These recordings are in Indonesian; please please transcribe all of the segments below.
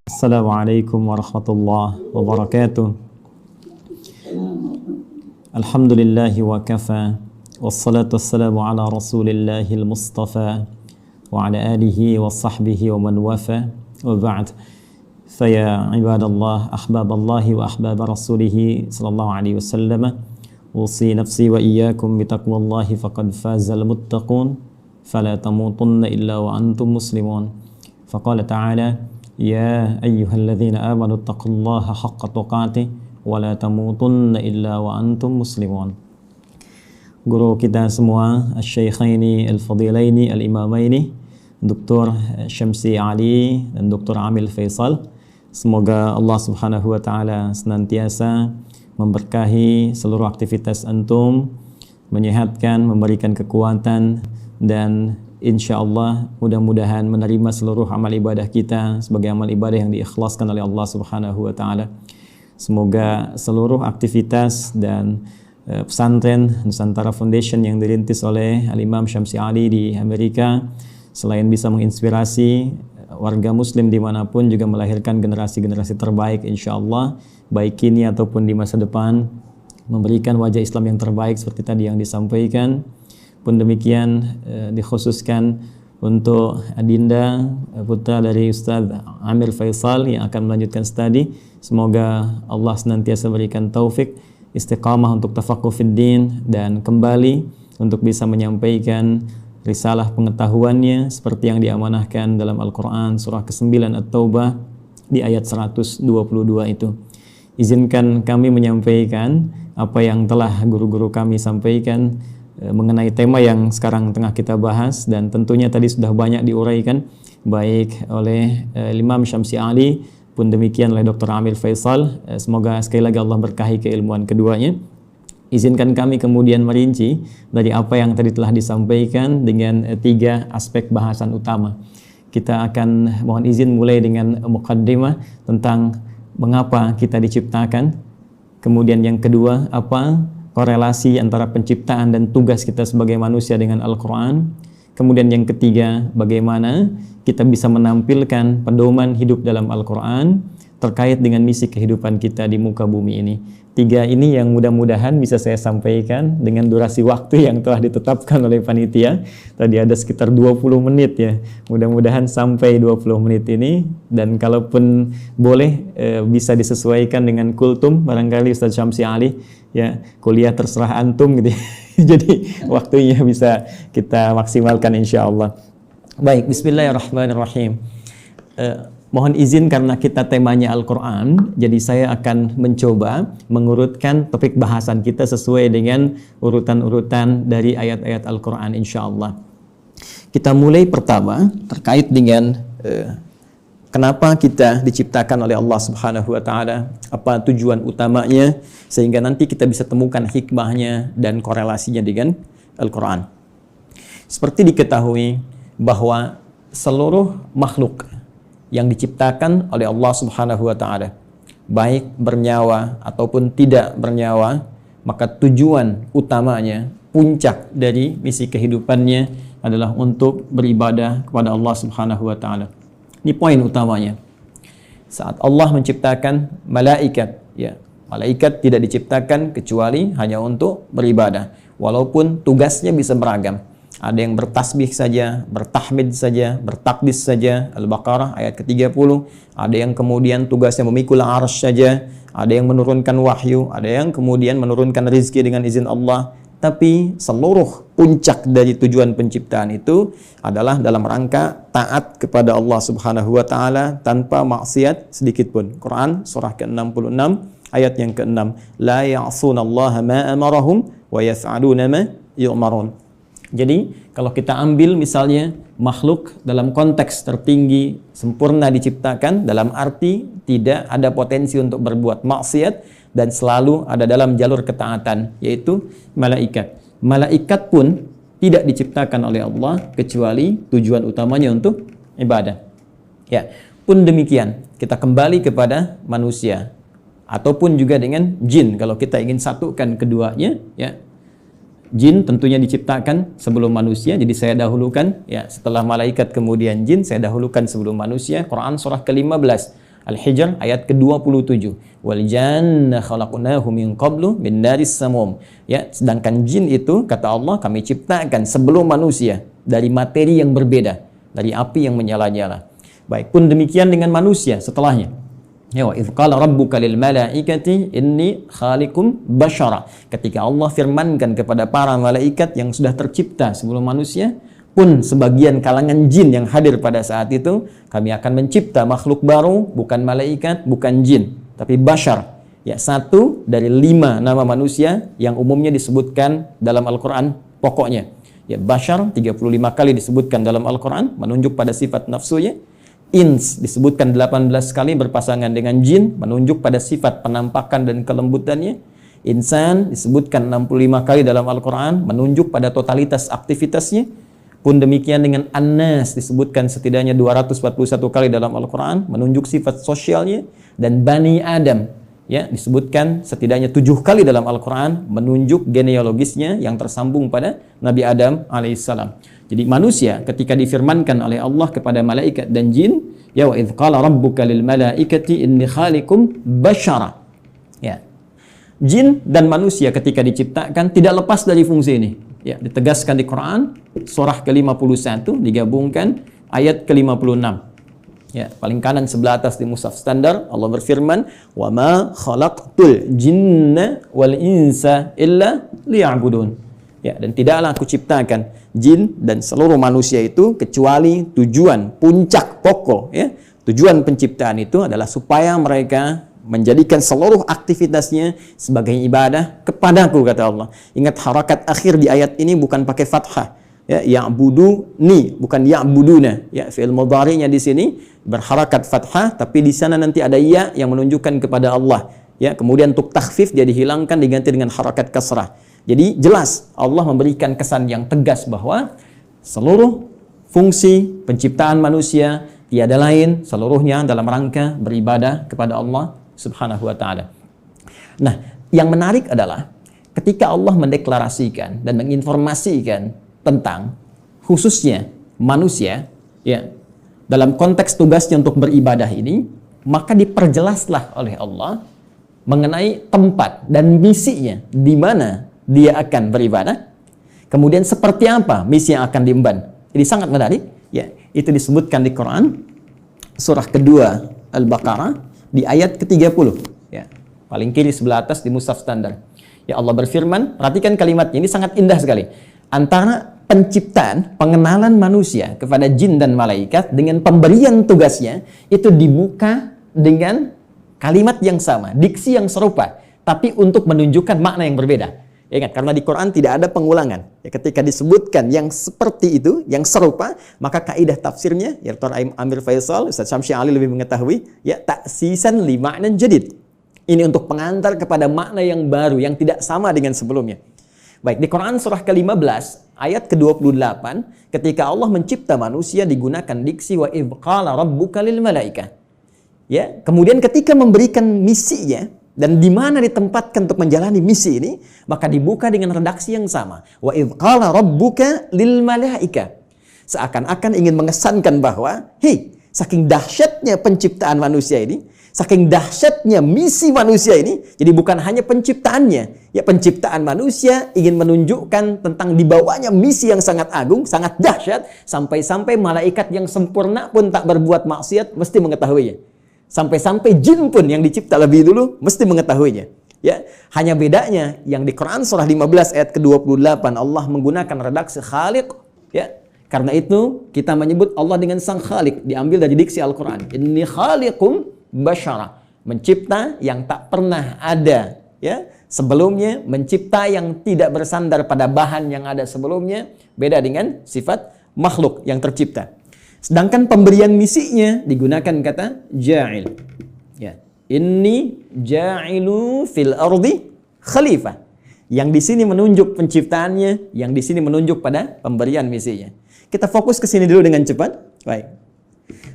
Assalamualaikum warahmatullahi wabarakatuh. Alhamdulillahi wa kafa. Wassalatu wassalamu ala rasulillahil mustafa wa ala alihi wa sahbihi wa man wafa. Wa ba'd. Faya ibadallah, ahbaballahi wa ahbab rasulihi sallallahu alaihi wasallam. Usi nafsi wa iyyakum bitaqwallahi faqad fazal muttaqun. Fala tamutunna illa wa antum muslimun. Faqala ta'ala Ya ayyuhalladzina amanu taqullaha haqqa tuqatih wa la tamutunna illa wa antum muslimun. Guru kita semua, Asy-Syaikhaini Al-Fadilaini Al-Imamaini, Dr. Syamsi Ali dan Dr. Amil Faisal. Semoga Allah Subhanahu wa taala senantiasa memberkahi seluruh aktivitas antum, menyehatkan, memberikan kekuatan, dan insya Allah mudah-mudahan menerima seluruh amal ibadah kita sebagai amal ibadah yang diikhlaskan oleh Allah Subhanahu wa taala. Semoga seluruh aktivitas dan pesantren Nusantara Foundation yang dirintis oleh Al-Imam Syamsi Ali di Amerika selain bisa menginspirasi warga muslim dimanapun, juga melahirkan generasi-generasi terbaik insya Allah, baik kini ataupun di masa depan, memberikan wajah Islam yang terbaik seperti tadi yang disampaikan. Pun demikian dikhususkan untuk Adinda, putra dari Ustaz Amir Faisal yang akan melanjutkan studi. Semoga Allah senantiasa berikan taufik, istiqamah untuk tafaqquh fid din, dan kembali untuk bisa menyampaikan risalah pengetahuannya seperti yang diamanahkan dalam Al-Quran surah ke-9 At-Taubah di ayat 122 itu. Izinkan kami menyampaikan apa yang telah guru-guru kami sampaikan mengenai tema yang sekarang tengah kita bahas, dan tentunya tadi sudah banyak diuraikan baik oleh Imam Syamsi Ali pun demikian oleh Dr. Amir Faisal. Semoga sekali lagi Allah berkahi keilmuan keduanya. Izinkan kami kemudian merinci dari apa yang tadi telah disampaikan dengan tiga aspek bahasan utama. Kita akan mohon izin mulai dengan muqaddimah tentang mengapa kita diciptakan. Kemudian yang kedua, apa korelasi antara penciptaan dan tugas kita sebagai manusia dengan Al-Quran. Kemudian yang ketiga, bagaimana kita bisa menampilkan pedoman hidup dalam Al-Quran terkait dengan misi kehidupan kita di muka bumi ini. Tiga ini yang mudah-mudahan bisa saya sampaikan dengan durasi waktu yang telah ditetapkan oleh panitia. Tadi ada sekitar 20 menit ya. Mudah-mudahan sampai 20 menit ini, dan kalaupun boleh bisa disesuaikan dengan kultum barangkali Ustaz Syamsi Ali ya, kuliah terserah antum gitu. Jadi waktunya bisa kita maksimalkan insya Allah. Baik, bismillahirrahmanirrahim. Mohon izin karena kita temanya Al-Quran, jadi saya akan mencoba mengurutkan topik bahasan kita sesuai dengan urutan-urutan dari ayat-ayat Al-Quran insya Allah. Kita mulai pertama terkait dengan kenapa kita diciptakan oleh Allah Subhanahu wa taala, apa tujuan utamanya, sehingga nanti kita bisa temukan hikmahnya dan korelasinya dengan Al-Quran. Seperti diketahui bahwa seluruh makhluk yang diciptakan oleh Allah Subhanahu wa taala, baik bernyawa ataupun tidak bernyawa, maka tujuan utamanya, puncak dari misi kehidupannya adalah untuk beribadah kepada Allah Subhanahu wa taala. Ini poin utamanya. Saat Allah menciptakan malaikat, ya, malaikat tidak diciptakan kecuali hanya untuk beribadah, walaupun tugasnya bisa beragam. Ada yang bertasbih saja, bertahmid saja, bertakdis saja, Al-Baqarah ayat ke-30. Ada yang kemudian tugasnya memikul arsy saja, ada yang menurunkan wahyu, ada yang kemudian menurunkan rezeki dengan izin Allah. Tapi seluruh puncak dari tujuan penciptaan itu adalah dalam rangka taat kepada Allah Subhanahu wa taala tanpa maksiat sedikit pun. Quran surah ke-66 ayat yang ke-6. La ya'sunallaha ma amarahum wa yaf'aluna ma yu'marun. Jadi kalau kita ambil misalnya makhluk dalam konteks tertinggi, sempurna diciptakan dalam arti tidak ada potensi untuk berbuat maksiat dan selalu ada dalam jalur ketaatan, yaitu malaikat. Malaikat pun tidak diciptakan oleh Allah kecuali tujuan utamanya untuk ibadah. Ya, pun demikian kita kembali kepada manusia ataupun juga dengan jin kalau kita ingin satukan keduanya, ya. Jin tentunya diciptakan sebelum manusia, jadi saya dahulukan ya, setelah malaikat kemudian jin, saya dahulukan sebelum manusia. Quran surah ke-15 Al-Hijr ayat ke-27. Wal janna khalaqnahu min qablu min naris samum. Ya, sedangkan jin itu kata Allah kami ciptakan sebelum manusia dari materi yang berbeda, dari api yang menyala-nyala. Baik, pun demikian dengan manusia setelahnya. Ya, wa idz qala rabbuka lil malaikati inni khaliqum basyara. Ketika Allah firmankan kepada para malaikat yang sudah tercipta sebelum manusia, pun sebagian kalangan jin yang hadir pada saat itu, kami akan mencipta makhluk baru, bukan malaikat, bukan jin, tapi basyar. Ya, satu dari 5 nama manusia yang umumnya disebutkan dalam Al-Quran pokoknya. Ya, basyar 35 kali disebutkan dalam Al-Quran, menunjuk pada sifat nafsunya. Ins disebutkan 18 kali berpasangan dengan jin, menunjuk pada sifat penampakan dan kelembutannya. Insan disebutkan 65 kali dalam Al-Quran, menunjuk pada totalitas aktivitasnya. Pun demikian dengan An-Nas disebutkan setidaknya 241 kali dalam Al-Quran, menunjuk sifat sosialnya. Dan Bani Adam ya disebutkan setidaknya 7 kali dalam Al-Quran, menunjuk genealogisnya yang tersambung pada Nabi Adam alaihissalam. Jadi manusia ketika difirmankan oleh Allah kepada malaikat dan jin, ya wa idz qala rabbuka lil malaikati inni khaliqum basyara. Ya. Jin dan manusia ketika diciptakan tidak lepas dari fungsi ini. Ya, ditegaskan di Quran surah ke-51 digabungkan ayat ke-56. Ya, paling kanan sebelah atas di mushaf standar Allah berfirman, "Wa ma khalaqtul jinna wal insa illa liya'budun." Ya, dan tidaklah aku ciptakan jin dan seluruh manusia itu kecuali tujuan puncak pokok ya. Tujuan penciptaan itu adalah supaya mereka menjadikan seluruh aktivitasnya sebagai ibadah kepadaku kata Allah. Ingat harakat akhir di ayat ini bukan pakai fathah. Ya, ya'buduni bukan ya'buduna. Ya, fi'il mudhari'nya di sini berharakat fathah tapi di sana nanti ada ya yang menunjukkan kepada Allah. Ya, kemudian untuk takhfif dia dihilangkan diganti dengan harakat kasrah. Jadi jelas Allah memberikan kesan yang tegas bahwa seluruh fungsi penciptaan manusia tiada lain seluruhnya dalam rangka beribadah kepada Allah Subhanahu wa taala. Nah, yang menarik adalah ketika Allah mendeklarasikan dan menginformasikan tentang khususnya manusia ya dalam konteks tugasnya untuk beribadah ini, maka diperjelaslah oleh Allah mengenai tempat dan misinya di mana dia akan beribadah, kemudian seperti apa misi yang akan diemban. Jadi sangat menarik, ya. Itu disebutkan di Quran surah kedua Al-Baqarah di ayat ke-30, ya. Paling kiri sebelah atas di mushaf standar. Ya, Allah berfirman, perhatikan kalimatnya ini sangat indah sekali. Antara penciptaan, pengenalan manusia kepada jin dan malaikat dengan pemberian tugasnya itu dibuka dengan kalimat yang sama, diksi yang serupa, tapi untuk menunjukkan makna yang berbeda. Ya, ingat, karena di Quran tidak ada pengulangan. Ya, ketika disebutkan yang seperti itu, yang serupa, maka kaidah tafsirnya, ya Dr. Amir Faisal, Ustaz Syamsi Ali lebih mengetahui, ya taksisan li ma'nan jadid. Ini untuk pengantar kepada makna yang baru, yang tidak sama dengan sebelumnya. Baik, di Quran surah ke-15, ayat ke-28, ketika Allah mencipta manusia digunakan diksi wa idz qala rabbuka lil malaikah. Ya, kemudian ketika memberikan misinya, dan di mana ditempatkan untuk menjalani misi ini, maka dibuka dengan redaksi yang sama. Wa idz qala rabbuka lil malaika. Seakan-akan ingin mengesankan bahwa, hei, saking dahsyatnya penciptaan manusia ini, saking dahsyatnya misi manusia ini, jadi bukan hanya penciptaannya. Ya, penciptaan manusia ingin menunjukkan tentang dibawanya misi yang sangat agung, sangat dahsyat, sampai-sampai malaikat yang sempurna pun tak berbuat maksiat mesti mengetahuinya. Sampai-sampai jin pun yang dicipta lebih dulu mesti mengetahuinya. Ya, hanya bedanya yang di Quran surah 15 ayat ke-28 Allah menggunakan redaksi khaliq, ya. Karena itu kita menyebut Allah dengan sang khaliq diambil dari diksi Al-Qur'an. Inni khaliqum basyara, mencipta yang tak pernah ada, ya. Sebelumnya, mencipta yang tidak bersandar pada bahan yang ada sebelumnya, beda dengan sifat makhluk yang tercipta. Sedangkan pemberian misinya digunakan kata ja'il. Ya. Inni ja'ilu fil ardi khalifah. Yang di sini menunjuk penciptaannya, yang di sini menunjuk pada pemberian misinya. Kita fokus ke sini dulu dengan cepat. Baik.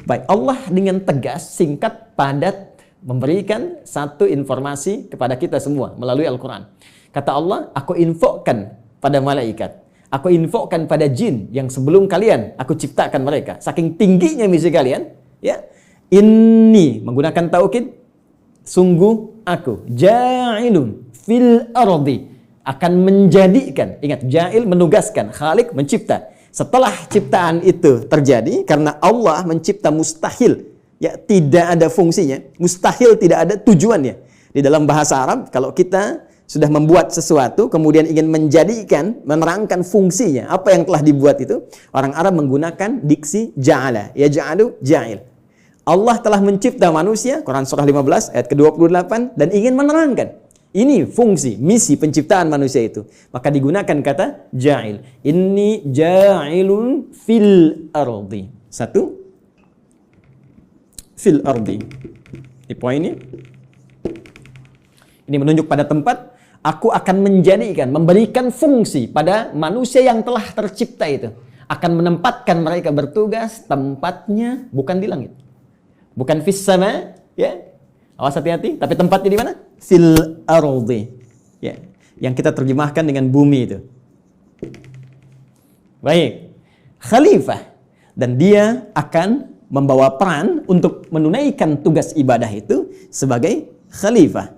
Baik, Allah dengan tegas, singkat, padat memberikan satu informasi kepada kita semua melalui Al-Qur'an. Kata Allah, aku infokan pada malaikat. Aku infokan pada jin yang sebelum kalian aku ciptakan mereka. Saking tingginya misi kalian, ya. Inni menggunakan taukid, sungguh aku, ja'ilun fil ardi, akan menjadikan. Ingat, ja'il menugaskan, khalik mencipta. Setelah ciptaan itu terjadi, karena Allah mencipta mustahil, ya tidak ada fungsinya, mustahil tidak ada tujuannya. Di dalam bahasa Arab, kalau kita sudah membuat sesuatu, kemudian ingin menjadikan, menerangkan fungsinya, apa yang telah dibuat itu, orang Arab menggunakan diksi ja'ala, ya ja'alu ja'il. Allah telah mencipta manusia, Quran surah 15 ayat ke-28, dan ingin menerangkan ini fungsi, misi penciptaan manusia itu. Maka digunakan kata ja'il. Inni ja'ilun fil ardi. Satu, fil ardi. Di poin ini. Ini menunjuk pada tempat, aku akan menjadikan, memberikan fungsi pada manusia yang telah tercipta itu. Akan menempatkan mereka bertugas, tempatnya bukan di langit. Bukan fis sama, ya. Awas hati-hati, tapi tempatnya di mana? Fil ardi. Ya, yang kita terjemahkan dengan bumi itu. Baik. Khalifah, dan dia akan membawa peran untuk menunaikan tugas ibadah itu sebagai khalifah.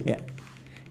Ya.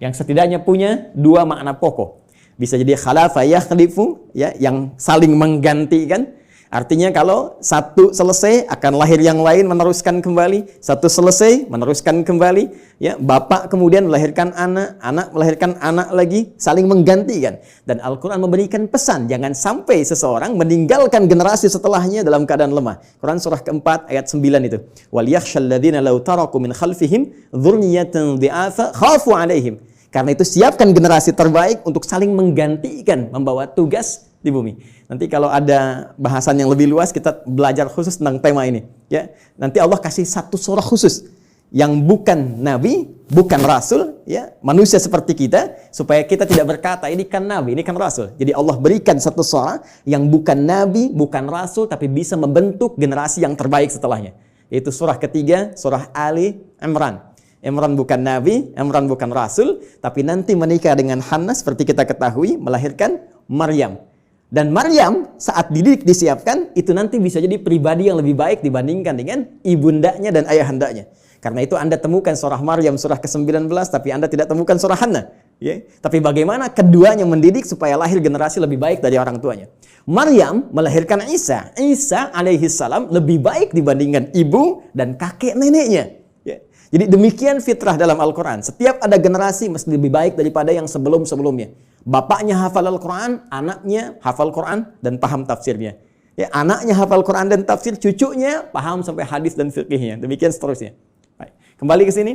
Yang setidaknya punya dua makna pokok. Bisa jadi khalafa yakhlifu, ya, yang saling menggantikan. Artinya kalau satu selesai akan lahir yang lain meneruskan kembali, satu selesai meneruskan kembali, ya, bapak kemudian melahirkan anak, anak melahirkan anak lagi, saling menggantikan. Dan Al-Qur'an memberikan pesan jangan sampai seseorang meninggalkan generasi setelahnya dalam keadaan lemah. Quran surah keempat ayat 9 itu. Wal yakhshal ladzina law taraku min khalfihim dzurriyyatan dhi'afa khafu 'alaihim. Karena itu siapkan generasi terbaik untuk saling menggantikan membawa tugas di bumi. Nanti kalau ada bahasan yang lebih luas kita belajar khusus tentang tema ini, ya. Nanti Allah kasih satu surah khusus yang bukan nabi, bukan rasul, ya, manusia seperti kita, supaya kita tidak berkata ini kan nabi, ini kan rasul. Jadi Allah berikan satu surah yang bukan nabi, bukan rasul, tapi bisa membentuk generasi yang terbaik setelahnya. Yaitu surah ketiga, surah Ali Imran. Imran bukan nabi, Imran bukan rasul, tapi nanti menikah dengan Hannah seperti kita ketahui, melahirkan Maryam. Dan Maryam saat dididik disiapkan, itu nanti bisa jadi pribadi yang lebih baik dibandingkan dengan ibundanya dan ayahandanya. Karena itu Anda temukan surah Maryam surah ke-19, tapi Anda tidak temukan surah Hannah. Ya. Tapi bagaimana keduanya mendidik supaya lahir generasi lebih baik dari orang tuanya. Maryam melahirkan Isa. Isa alaihi salam lebih baik dibandingkan ibu dan kakek neneknya. Ya. Jadi demikian fitrah dalam Al-Quran. Setiap ada generasi mesti lebih baik daripada yang sebelum-sebelumnya. Bapaknya hafal Al-Quran, anaknya hafal Quran dan paham tafsirnya. Ya, anaknya hafal Quran dan tafsir, cucunya paham sampai hadis dan fiqihnya. Demikian seterusnya. Baik. Kembali ke sini.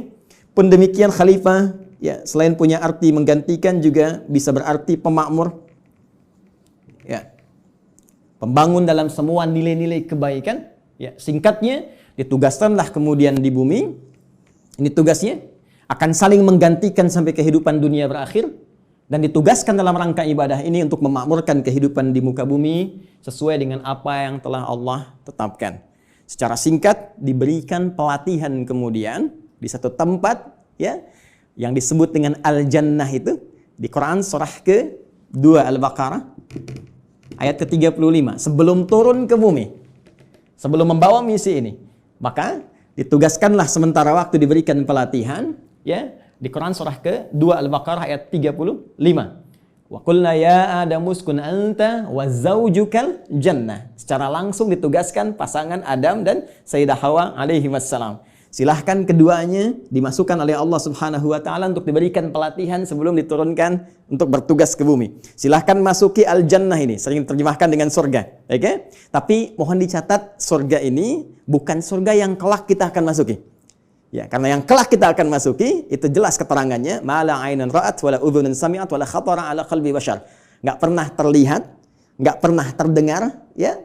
Pun demikian khalifah, ya, selain punya arti menggantikan juga bisa berarti pemakmur. Ya. Pembangun dalam semua nilai-nilai kebaikan. Ya, singkatnya, ditugaskanlah kemudian di bumi. Ini tugasnya. Akan saling menggantikan sampai kehidupan dunia berakhir. Dan ditugaskan dalam rangka ibadah ini untuk memakmurkan kehidupan di muka bumi sesuai dengan apa yang telah Allah tetapkan. Secara singkat diberikan pelatihan kemudian di satu tempat, ya, yang disebut dengan Al-Jannah itu di Quran surah ke-2 Al-Baqarah ayat ke-35. Sebelum turun ke bumi, sebelum membawa misi ini, maka ditugaskanlah sementara waktu diberikan pelatihan, ya, di Quran surah ke-2 Al-Baqarah ayat 35. Wa qulna ya Adamu uskun anta wa zaujukal jannah. Secara langsung ditugaskan pasangan Adam dan Sayyidah Hawa alaihi wassalam. Silahkan keduanya dimasukkan oleh Allah Subhanahu wa taala untuk diberikan pelatihan sebelum diturunkan untuk bertugas ke bumi. Silahkan masuki al-jannah ini, sering terjemahkan dengan surga, oke? Okay? Tapi mohon dicatat surga ini bukan surga yang kelak kita akan masuki. Ya, karena yang kelak kita akan masuki itu jelas keterangannya, mala ainan ra'at wala udhunun sami'at wala khatara ala qalbi bashar. Enggak pernah terlihat, enggak pernah terdengar, ya.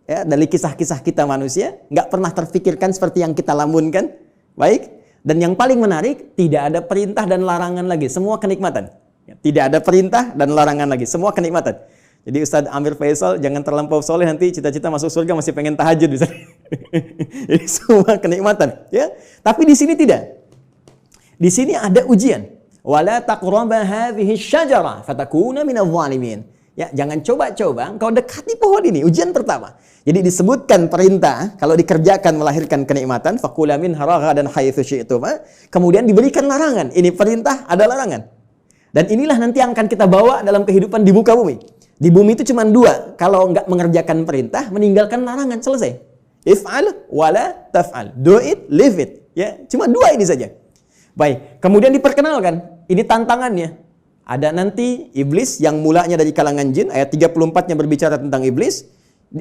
Ya, dari kisah-kisah kita manusia, enggak pernah terfikirkan seperti yang kita lamunkan. Baik. Dan yang paling menarik, tidak ada perintah dan larangan lagi, semua kenikmatan. Ya, tidak ada perintah dan larangan lagi, semua kenikmatan. Jadi Ustaz Amir Faisal jangan terlampau soleh, nanti cita-cita masuk surga masih pengen tahajud bisa. Jadi semua kenikmatan, ya. Tapi di sini tidak. Di sini ada ujian. Wala taqraba hadhihi syajara fatakuna minadh dhalimin. Ya, jangan coba-coba engkau dekati pohon ini. Ujian pertama. Jadi disebutkan perintah kalau dikerjakan melahirkan kenikmatan, fakula minha ragadan haitsu syi'tuma. Kemudian diberikan larangan. Ini perintah, ada larangan. Dan inilah nanti yang akan kita bawa dalam kehidupan di muka bumi. Di bumi itu cuma dua. Kalau enggak mengerjakan perintah, meninggalkan larangan, selesai. If'al wala taf'al. Do it, leave it. Ya, cuma dua ini saja. Baik, kemudian diperkenalkan. Ini tantangannya. Ada nanti iblis yang mulanya dari kalangan jin, ayat 34-nya berbicara tentang iblis.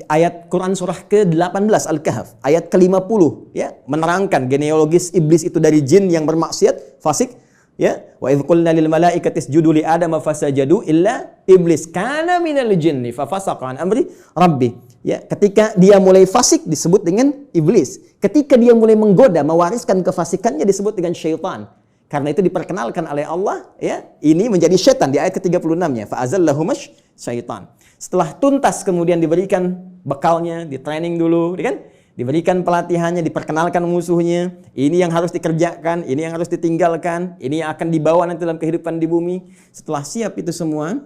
Ayat Quran surah ke-18 Al-Kahf, ayat ke-50 ya, menerangkan genealogis iblis itu dari jin yang bermaksiat, fasik ya. Wa idz qulna lil malaikati isjudu li adama fasajadu illa iblis kana minal jinni fafasaqa an amri rabbi. Ya, ketika dia mulai fasik disebut dengan iblis. Ketika dia mulai menggoda, mewariskan kefasikannya disebut dengan syaitan. Karena itu diperkenalkan oleh Allah, ya, ini menjadi syaitan di ayat ke-36-nya. Fa'azallahumash syaitan. Setelah tuntas kemudian diberikan bekalnya, di training dulu, kan? Diberikan pelatihannya, diperkenalkan musuhnya. Ini yang harus dikerjakan, ini yang harus ditinggalkan, ini yang akan dibawa nanti dalam kehidupan di bumi. Setelah siap itu semua,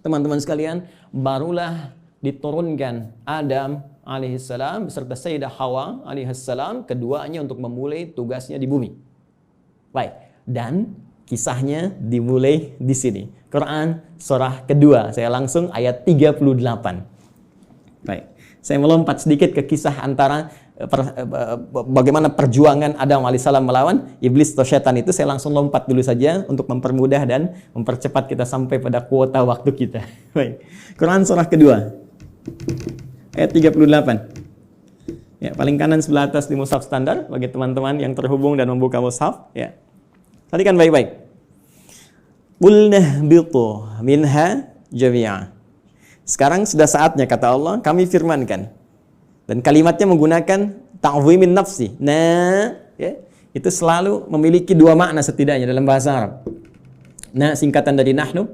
teman-teman sekalian, barulah diturunkan Adam alaihissalam beserta Sayyidah Hawa alaihissalam, keduanya untuk memulai tugasnya di bumi. Baik. Dan kisahnya dimulai di sini. Quran surah kedua. Saya langsung ayat 38. Baik. Saya melompat sedikit ke kisah antara bagaimana perjuangan Adam alaihissalam melawan iblis atau syaitan itu. Saya langsung lompat dulu saja untuk mempermudah dan mempercepat kita sampai pada kuota waktu kita. Baik. Quran surah kedua. Ayat 38. Ya, paling kanan sebelah atas di mushaf standar bagi teman-teman yang terhubung dan membuka mushaf, ya. Perhatikan baik-baik. Qulna bitu minha jami'a. Sekarang sudah saatnya, kata Allah, kami firmankan. Dan kalimatnya menggunakan ta'zimin nafsi. Nah, ya, itu selalu memiliki dua makna setidaknya dalam bahasa Arab. Nah, singkatan dari nahnu.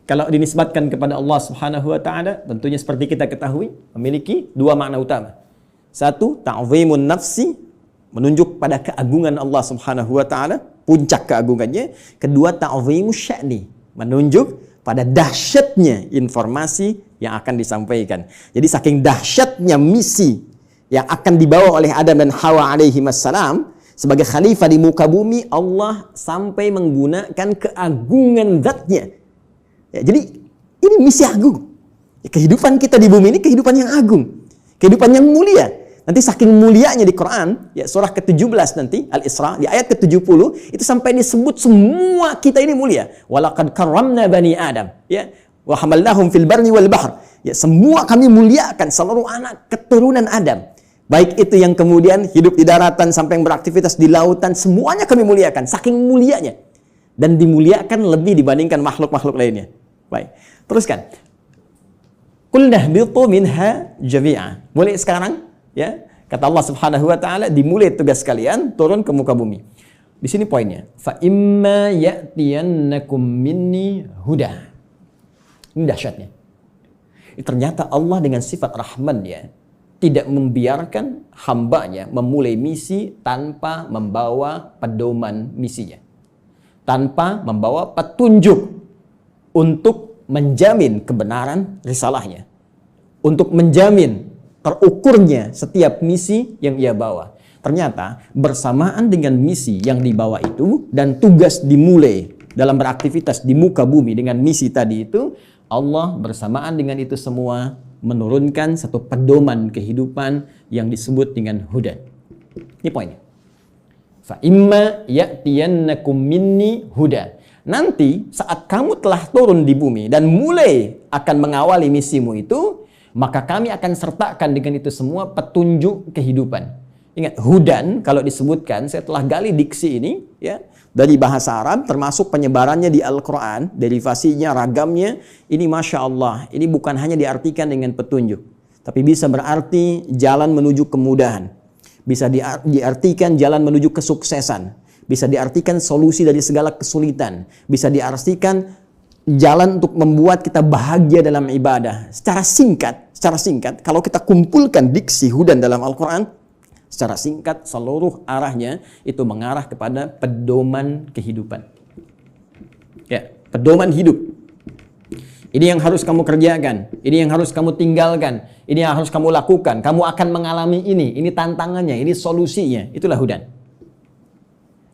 Kalau dinisbatkan kepada Allah Subhanahu wa taala, tentunya seperti kita ketahui, memiliki dua makna utama. Satu, ta'zimun nafsi, menunjuk pada keagungan Allah Subhanahu wa taala, puncak keagungannya. Kedua, ta'zimus sya'ni, menunjuk pada dahsyatnya informasi yang akan disampaikan. Jadi saking dahsyatnya misi yang akan dibawa oleh Adam dan Hawa alaihi wassalam sebagai khalifah di muka bumi, Allah sampai menggunakan keagungan zatnya. Ya, jadi ini misi agung. Kehidupan kita di bumi ini kehidupan yang agung, kehidupan yang mulia. Nanti saking mulianya di Quran, ya, surah ke-17 nanti, Al-Isra, di ayat ke-70, itu sampai disebut semua kita ini mulia. Walaqad karramna bani Adam, ya, wa hamalnahum fil barri wal bahr. Ya, semua kami muliakan seluruh anak keturunan Adam. Baik itu yang kemudian hidup di daratan sampai yang beraktivitas di lautan, semuanya kami muliakan, saking mulianya. Dan dimuliakan lebih dibandingkan makhluk-makhluk lainnya. Baik, teruskan. Qulna bitu minha jami'a. Mulai sekarang, ya, kata Allah Subhanahu wa taala, dimulai tugas kalian turun ke muka bumi. Di sini poinnya. Fa imma ya'tiyannakum minni huda. Ini dahsyatnya. Ternyata Allah dengan sifat Rahman, ya, tidak membiarkan hambanya memulai misi tanpa membawa pedoman misinya. Tanpa membawa petunjuk untuk menjamin kebenaran risalahnya. Untuk menjamin terukurnya setiap misi yang ia bawa. Ternyata bersamaan dengan misi yang dibawa itu dan tugas dimulai dalam beraktivitas di muka bumi dengan misi tadi itu, Allah bersamaan dengan itu semua menurunkan satu pedoman kehidupan yang disebut dengan hudan. Ini poinnya. Fa imma ya'tiyannakum minni huda. Nanti saat kamu telah turun di bumi dan mulai akan mengawali misimu itu, maka kami akan sertakan dengan itu semua petunjuk kehidupan. Ingat, hudan kalau disebutkan, saya telah gali diksi ini, ya, dari bahasa Arab, termasuk penyebarannya di Al-Quran, derivasinya, ragamnya, ini Masya Allah, ini bukan hanya diartikan dengan petunjuk, tapi bisa berarti jalan menuju kemudahan, bisa diartikan jalan menuju kesuksesan, bisa diartikan solusi dari segala kesulitan, bisa diartikan jalan untuk membuat kita bahagia dalam ibadah. Secara singkat, kalau kita kumpulkan diksi hudan dalam Al-Quran, secara singkat seluruh arahnya itu mengarah kepada pedoman kehidupan. Ya, pedoman hidup. Ini yang harus kamu kerjakan, ini yang harus kamu tinggalkan, ini yang harus kamu lakukan. Kamu akan mengalami ini tantangannya, ini solusinya. Itulah hudan.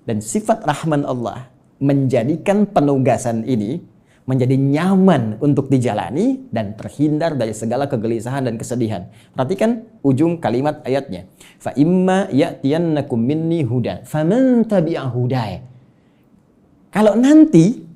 Dan sifat rahman Allah menjadikan penugasan ini menjadi nyaman untuk dijalani dan terhindar dari segala kegelisahan dan kesedihan. Perhatikan ujung kalimat ayatnya. Fa imma ya'tiyannakum minni hudan faman tabi'a hudaya. Kalau nanti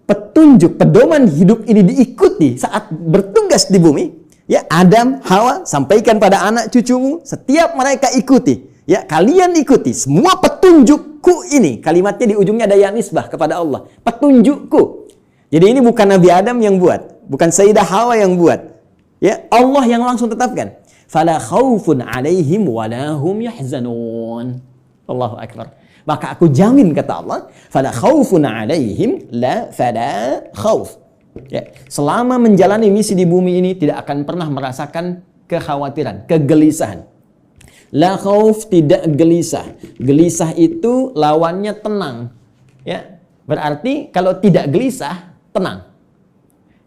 petunjuk, pedoman hidup ini diikuti saat bertugas di bumi, ya Adam, Hawa, sampaikan pada anak cucumu, setiap mereka ikuti, ya kalian ikuti semua petunjukku ini. Kalimatnya di ujungnya ada ya nisbah kepada Allah. Petunjukku. Jadi ini bukan Nabi Adam yang buat, bukan Sayyidah Hawa yang buat. Ya, Allah yang langsung tetapkan. Fala khaufun 'alaihim wa la hum yahzanun. Allahu akbar. Maka aku jamin kata Allah, fala khaufun 'alaihim la fala khauf. Ya, selama menjalani misi di bumi ini tidak akan pernah merasakan kekhawatiran, kegelisahan. La khauf, tidak gelisah. Gelisah itu lawannya tenang. Ya, berarti kalau tidak gelisah, tenang.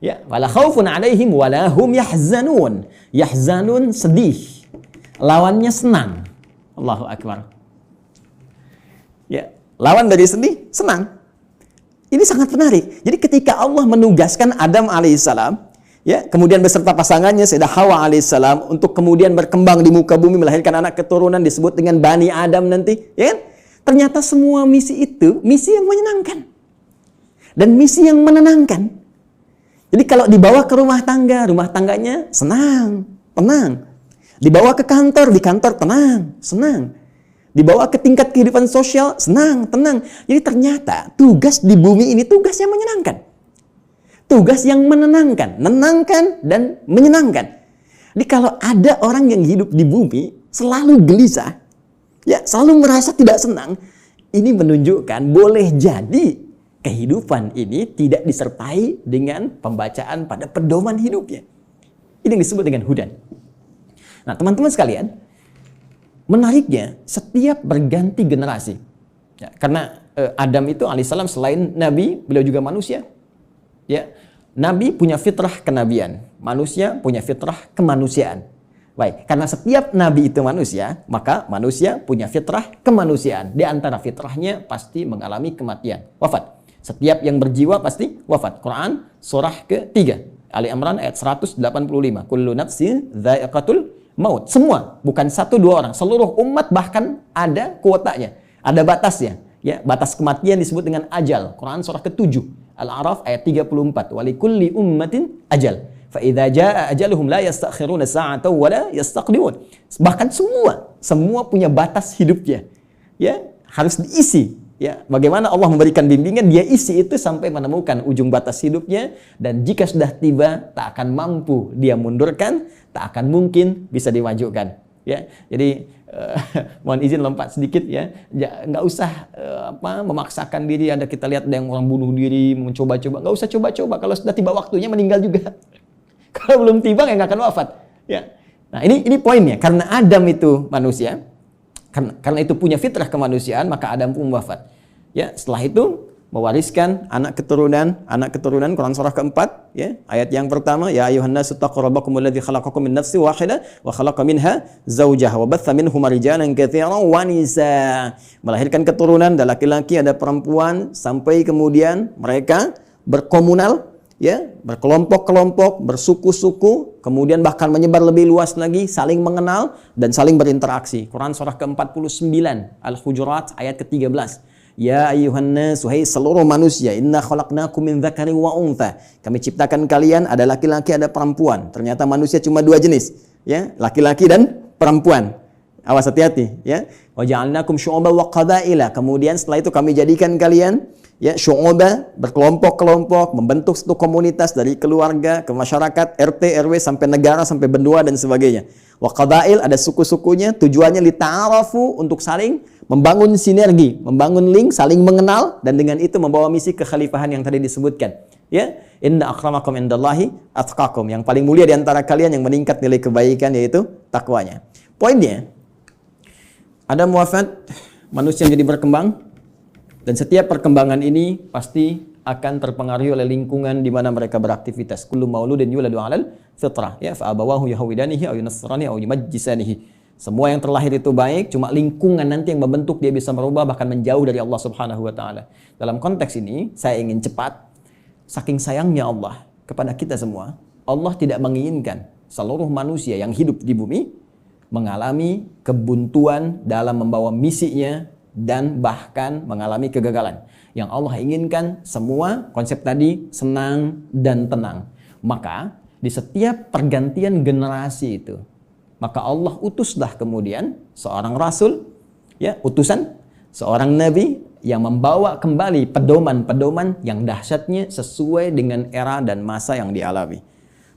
Ya, wala khaufun 'alaihim wala hum yahzanun. Yahzanun sedih. Lawannya senang. Allahu akbar. Ya, lawan dari sedih, senang. Ini sangat menarik. Jadi ketika Allah menugaskan Adam alaihissalam, ya, kemudian beserta pasangannya Sayyidah Hawa alaihissalam untuk kemudian berkembang di muka bumi melahirkan anak keturunan disebut dengan Bani Adam nanti, ya kan? Ternyata semua misi itu misi yang menyenangkan dan misi yang menenangkan. Jadi kalau dibawa ke rumah tangganya senang, tenang. Dibawa ke kantor, di kantor tenang, senang. Dibawa ke tingkat kehidupan sosial, senang, tenang. Jadi ternyata tugas di bumi ini tugas yang menyenangkan. Tugas yang menenangkan, menenangkan dan menyenangkan. Jadi kalau ada orang yang hidup di bumi selalu gelisah, ya selalu merasa tidak senang, ini menunjukkan boleh jadi kehidupan ini tidak disertai dengan pembacaan pada pedoman hidupnya. Ini yang disebut dengan hudan. Nah, teman-teman sekalian, menariknya setiap berganti generasi, ya, karena Adam itu alaihissalam selain nabi, beliau juga manusia. Ya, nabi punya fitrah kenabian, manusia punya fitrah kemanusiaan. Baik, karena setiap nabi itu manusia, maka manusia punya fitrah kemanusiaan. Di antara fitrahnya pasti mengalami kematian, wafat. Setiap yang berjiwa pasti wafat. Quran surah ke-3 Ali Imran ayat 185. Kullu nafsin dha'iqatul maut. Semua, bukan satu dua orang, seluruh umat bahkan ada kuotanya, ada batasnya. Ya, batas kematian disebut dengan ajal. Quran surah ke-7 Al-A'raf ayat 34. Walikulli ummatin ajal. Fa idza jaa ajaluhum la yastakhiruna sa'atan wa la yastaqdimun. Bahkan semua punya batas hidupnya. Ya, harus diisi. Ya, bagaimana Allah memberikan bimbingan, dia isi itu sampai menemukan ujung batas hidupnya, dan jika sudah tiba tak akan mampu dia mundurkan, tak akan mungkin bisa dimajukan. Ya, jadi mohon izin lompat sedikit ya, nggak usah memaksakan diri. Ada kita lihat ada yang orang bunuh diri, mencoba-coba, nggak usah coba-coba. Kalau sudah tiba waktunya meninggal juga. Kalau belum tiba ya nggak akan wafat. Ya, nah ini poinnya. Karena Adam itu manusia. Karena itu punya fitrah kemanusiaan, maka Adam pun wafat. Ya, setelah itu mewariskan anak keturunan Quran surah ke-4 ya, ayat yang pertama, ya ayuhan nasu taqu rabbakumul ladzi khalaqakum min nafsin wahidah wa khalaqa minha zawjaha wa batha minhuma rijalan katsiran wa nisaa. Melahirkan keturunan, ada laki-laki, ada perempuan, sampai kemudian mereka berkomunal, ya, berkelompok-kelompok, bersuku-suku, kemudian bahkan menyebar lebih luas lagi, saling mengenal dan saling berinteraksi. Quran surah ke-49 Al-Hujurat ayat ke-13. Ya ayuhan nas, wahai seluruh manusia, inna khalaqnakum min dzakarin wa untha. Kami ciptakan kalian ada laki-laki, ada perempuan. Ternyata manusia cuma dua jenis, ya, laki-laki dan perempuan. Awas, hati-hati, ya. Wa ja'alnakum syu'uban wa qabaila. Kemudian setelah itu kami jadikan kalian, ya, syu'uba, berkelompok-kelompok, membentuk satu komunitas dari keluarga ke masyarakat, RT, RW sampai negara, sampai benua dan sebagainya. Wa qabail, ada suku-sukunya, tujuannya lita'arafu, untuk saling membangun sinergi, membangun link, saling mengenal, dan dengan itu membawa misi kekhalifahan yang tadi disebutkan. Ya, inna akramakum indallahi atqakum. Yang paling mulia di antara kalian yang meningkat nilai kebaikan yaitu takwanya. Poinnya, Adam wafat, manusia menjadi berkembang, dan setiap perkembangan ini pasti akan terpengaruhi oleh lingkungan di mana mereka beraktivitas. Kullu mauludin yuladu 'alal fitrah, ya fa abawahu yahwidanihi aw yunasrani aw yumajjisanihi. Semua yang terlahir itu baik, cuma lingkungan nanti yang membentuk dia bisa merubah bahkan menjauh dari Allah Subhanahu wa taala. Dalam konteks ini, saya ingin cepat, saking sayangnya Allah kepada kita semua, Allah tidak menginginkan seluruh manusia yang hidup di bumi mengalami kebuntuan dalam membawa misinya dan bahkan mengalami kegagalan. Yang Allah inginkan semua konsep tadi senang dan tenang. Maka di setiap pergantian generasi itu, maka Allah utuslah kemudian seorang rasul, ya, utusan, seorang nabi yang membawa kembali pedoman-pedoman yang dahsyatnya sesuai dengan era dan masa yang dialami.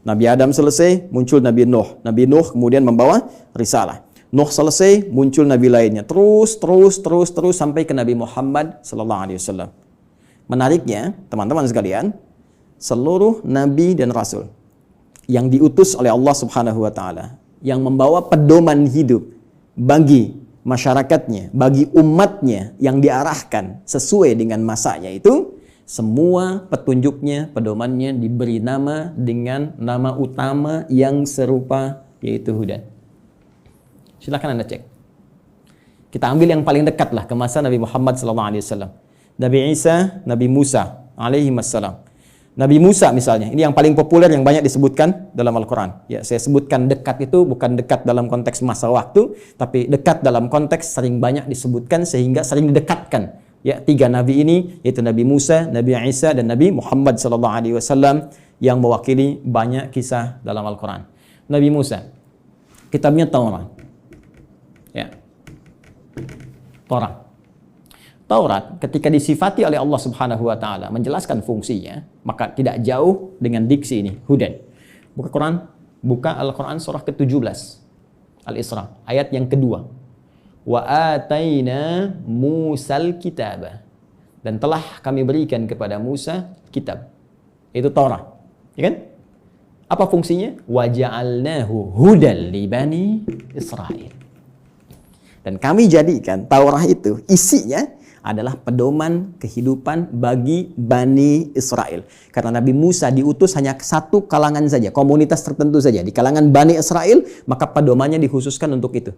Nabi Adam selesai, muncul Nabi Nuh. Nabi Nuh kemudian membawa risalah. Nuh selesai, muncul nabi lainnya. Terus sampai ke Nabi Muhammad sallallahu alaihi wasallam. Menariknya, teman-teman sekalian, seluruh nabi dan rasul yang diutus oleh Allah Subhanahu wa taala, yang membawa pedoman hidup bagi masyarakatnya, bagi umatnya yang diarahkan sesuai dengan masanya itu, semua petunjuknya, pedomannya diberi nama dengan nama utama yang serupa, yaitu Hudan. Silakan Anda cek. Kita ambil yang paling dekat lah ke masa Nabi Muhammad SAW. Nabi Isa, Nabi Musa alaihi wassalam. Nabi Musa misalnya, ini yang paling populer yang banyak disebutkan dalam Al-Quran. Ya, saya sebutkan dekat itu bukan dekat dalam konteks masa waktu, tapi dekat dalam konteks sering banyak disebutkan sehingga sering didekatkan. Ya, tiga nabi ini yaitu Nabi Musa, Nabi Isa dan Nabi Muhammad SAW yang mewakili banyak kisah dalam Al-Quran. Nabi Musa, kitabnya Taurat. Ya. Taurat ketika disifati oleh Allah Subhanahu wa taala menjelaskan fungsinya, maka tidak jauh dengan diksi ini, Hudan. Buka Al-Quran surah ke-17 Al-Isra, ayat yang kedua. Wa ataina Musal kitaba. Dan telah kami berikan kepada Musa kitab. Itu Taurat. Ya kan? Apa fungsinya? Wa ja'alnahu hudan li bani Israil. Dan kami jadikan Taurat itu isinya adalah pedoman kehidupan bagi Bani Israel. Karena Nabi Musa diutus hanya satu kalangan saja, komunitas tertentu saja. Di kalangan Bani Israel, maka pedomannya dikhususkan untuk itu.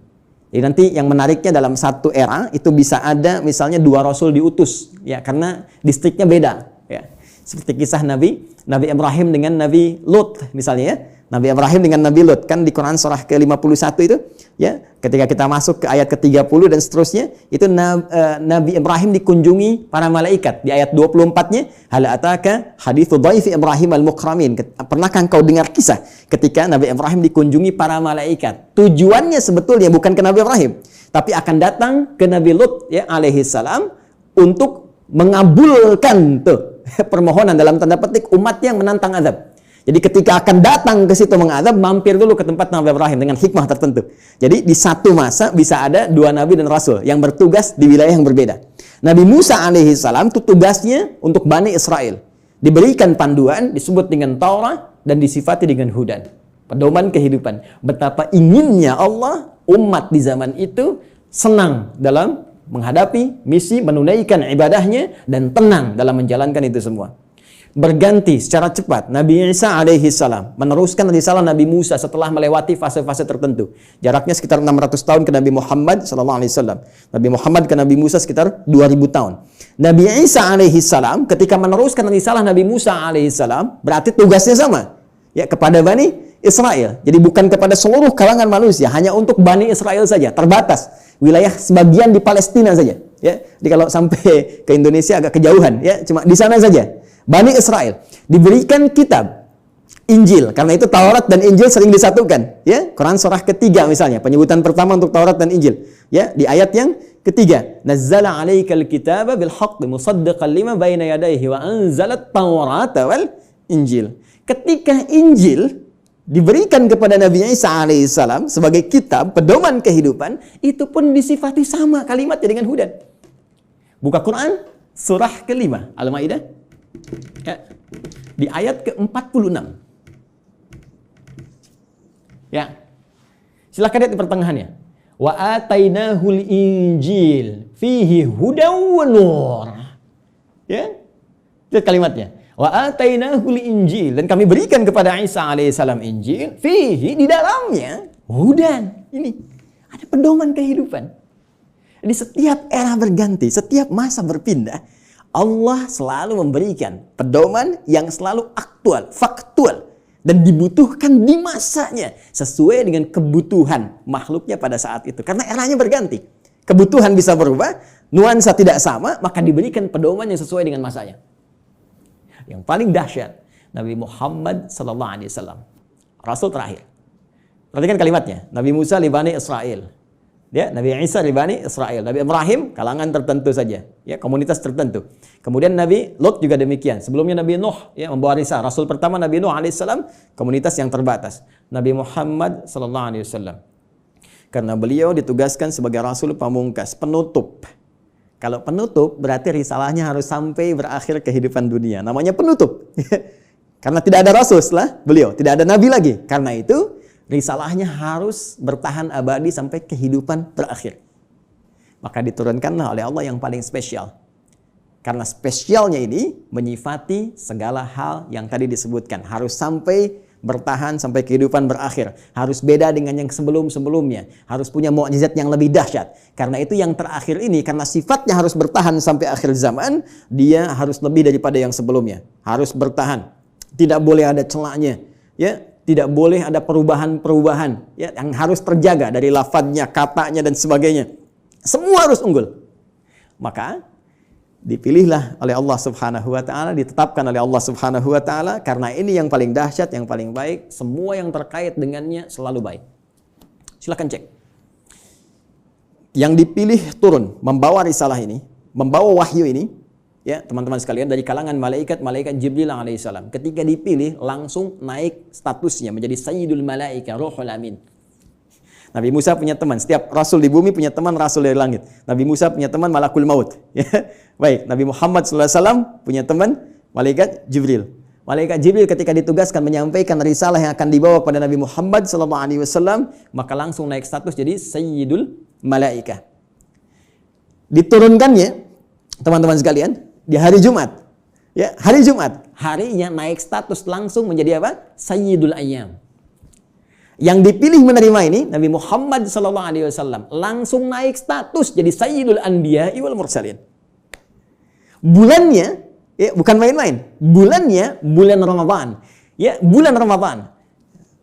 Jadi nanti yang menariknya dalam satu era, itu bisa ada misalnya 2 rasul diutus. Ya, karena distriknya beda. Ya. Seperti kisah Nabi Ibrahim dengan Nabi Lut misalnya ya. Nabi Ibrahim dengan Nabi Lut, kan di Quran surah ke-51 itu, ya, ketika kita masuk ke ayat ke-30 dan seterusnya, itu Nabi Ibrahim dikunjungi para malaikat. Di ayat 24-nya, hal ataka hadithu dhaifi Ibrahim al-mukramin. Pernahkah engkau dengar kisah ketika Nabi Ibrahim dikunjungi para malaikat? Tujuannya sebetulnya bukan ke Nabi Ibrahim, tapi akan datang ke Nabi Lut, ya, alaihi salam, untuk mengabulkan tuh permohonan dalam tanda petik umat yang menantang azab. Jadi ketika akan datang ke situ mengadab, mampir dulu ke tempat Nabi Ibrahim dengan hikmah tertentu. Jadi di satu masa bisa ada 2 nabi dan rasul yang bertugas di wilayah yang berbeda. Nabi Musa alaihi salam itu tugasnya untuk Bani Israel. Diberikan panduan, disebut dengan Taurat dan disifati dengan Hudan. Pedoman kehidupan. Betapa inginnya Allah umat di zaman itu senang dalam menghadapi misi, menunaikan ibadahnya dan tenang dalam menjalankan itu semua. Berganti secara cepat Nabi Isa alaihi salam meneruskan risalah Nabi Musa setelah melewati fase-fase tertentu. Jaraknya sekitar 600 tahun ke Nabi Muhammad sallallahu alaihi wasallam. Nabi Muhammad ke Nabi Musa sekitar 2000 tahun. Nabi Isa alaihi salam ketika meneruskan risalah Nabi Musa alaihi salam berarti tugasnya sama, ya, kepada Bani Israel. Jadi bukan kepada seluruh kalangan manusia, hanya untuk Bani Israel saja, terbatas. Wilayah sebagian di Palestina saja, ya. Jadi kalau sampai ke Indonesia agak kejauhan, ya, cuma di sana saja. Bani Israel diberikan kitab Injil, karena itu Taurat dan Injil sering disatukan, ya. Quran surah ketiga misalnya, penyebutan pertama untuk Taurat dan Injil, ya, di ayat yang ketiga, nazzala 'alaikal kitaba bil haqqi musaddiqan lima baina yadayhi wa anzalat Taurata wal Injil. Ketika Injil diberikan kepada Nabi Isa alaihissalam sebagai kitab pedoman kehidupan, itu pun disifati sama kalimatnya dengan Hudan. Buka Quran surah ke-5 Al-Maidah, ya, di ayat ke-46. Ya. Silakan lihat di pertengahannya. Wa atainahul injil fihi hudaw wa nur. Ya. Lihat kalimatnya. Wa atainahul injil, dan kami berikan kepada Isa alaihissalam Injil, fihi, di dalamnya hudan. Ini ada pedoman kehidupan. Di setiap era berganti, setiap masa berpindah, Allah selalu memberikan pedoman yang selalu aktual, faktual, dan dibutuhkan di masanya sesuai dengan kebutuhan makhluknya pada saat itu. Karena eranya berganti, kebutuhan bisa berubah, nuansa tidak sama, maka diberikan pedoman yang sesuai dengan masanya. Yang paling dahsyat, Nabi Muhammad SAW, Rasul terakhir. Perhatikan kalimatnya. Nabi Musa li Bani Israel, ya, Nabi Isa li Bani Israel, Nabi Ibrahim kalangan tertentu saja, ya, komunitas tertentu. Kemudian Nabi Lot juga demikian. Sebelumnya Nabi Nuh, ya, membawa risalah. Rasul pertama Nabi Nuh alaihissalam, komunitas yang terbatas. Nabi Muhammad SAW, karena beliau ditugaskan sebagai Rasul pamungkas, penutup. Kalau penutup berarti risalahnya harus sampai berakhir kehidupan dunia. Namanya penutup. Karena tidak ada Rasul setelah beliau, tidak ada Nabi lagi. Karena itu risalahnya harus bertahan abadi sampai kehidupan berakhir. Maka diturunkanlah oleh Allah yang paling spesial. Karena spesialnya ini menyifati segala hal yang tadi disebutkan. Harus sampai bertahan sampai kehidupan berakhir. Harus beda dengan yang sebelum-sebelumnya. Harus punya mukjizat yang lebih dahsyat. Karena itu yang terakhir ini, karena sifatnya harus bertahan sampai akhir zaman, dia harus lebih daripada yang sebelumnya. Harus bertahan. Tidak boleh ada celahnya. Ya, tidak boleh ada perubahan-perubahan, ya, yang harus terjaga dari lafadznya, katanya, dan sebagainya. Semua harus unggul. Maka dipilihlah oleh Allah Subhanahu wa taala, ditetapkan oleh Allah Subhanahu wa taala, karena ini yang paling dahsyat, yang paling baik, semua yang terkait dengannya selalu baik. Silakan cek. Yang dipilih turun membawa risalah ini, membawa wahyu ini, ya, teman-teman sekalian, dari kalangan malaikat Jibril alaihissalam. Ketika dipilih langsung naik statusnya menjadi Sayyidul Malaika, Ruhul Amin. Nabi Musa punya teman, setiap rasul di bumi punya teman rasul dari langit. Nabi Musa punya teman Malakul Maut. Baik, Nabi Muhammad SAW punya teman malaikat Jibril. Malaikat Jibril ketika ditugaskan menyampaikan risalah yang akan dibawa kepada Nabi Muhammad SAW, maka langsung naik status jadi Sayyidul Malaika. Diturunkannya, teman-teman sekalian, di hari Jumat. Ya, hari Jumat, harinya naik status langsung menjadi apa? Sayyidul Ayyam. Yang dipilih menerima ini Nabi Muhammad SAW langsung naik status jadi Sayyidul Anbiya wal Mursalin. Bulannya, ya, bukan main-main. Bulannya bulan Ramadan. Ya, bulan Ramadan.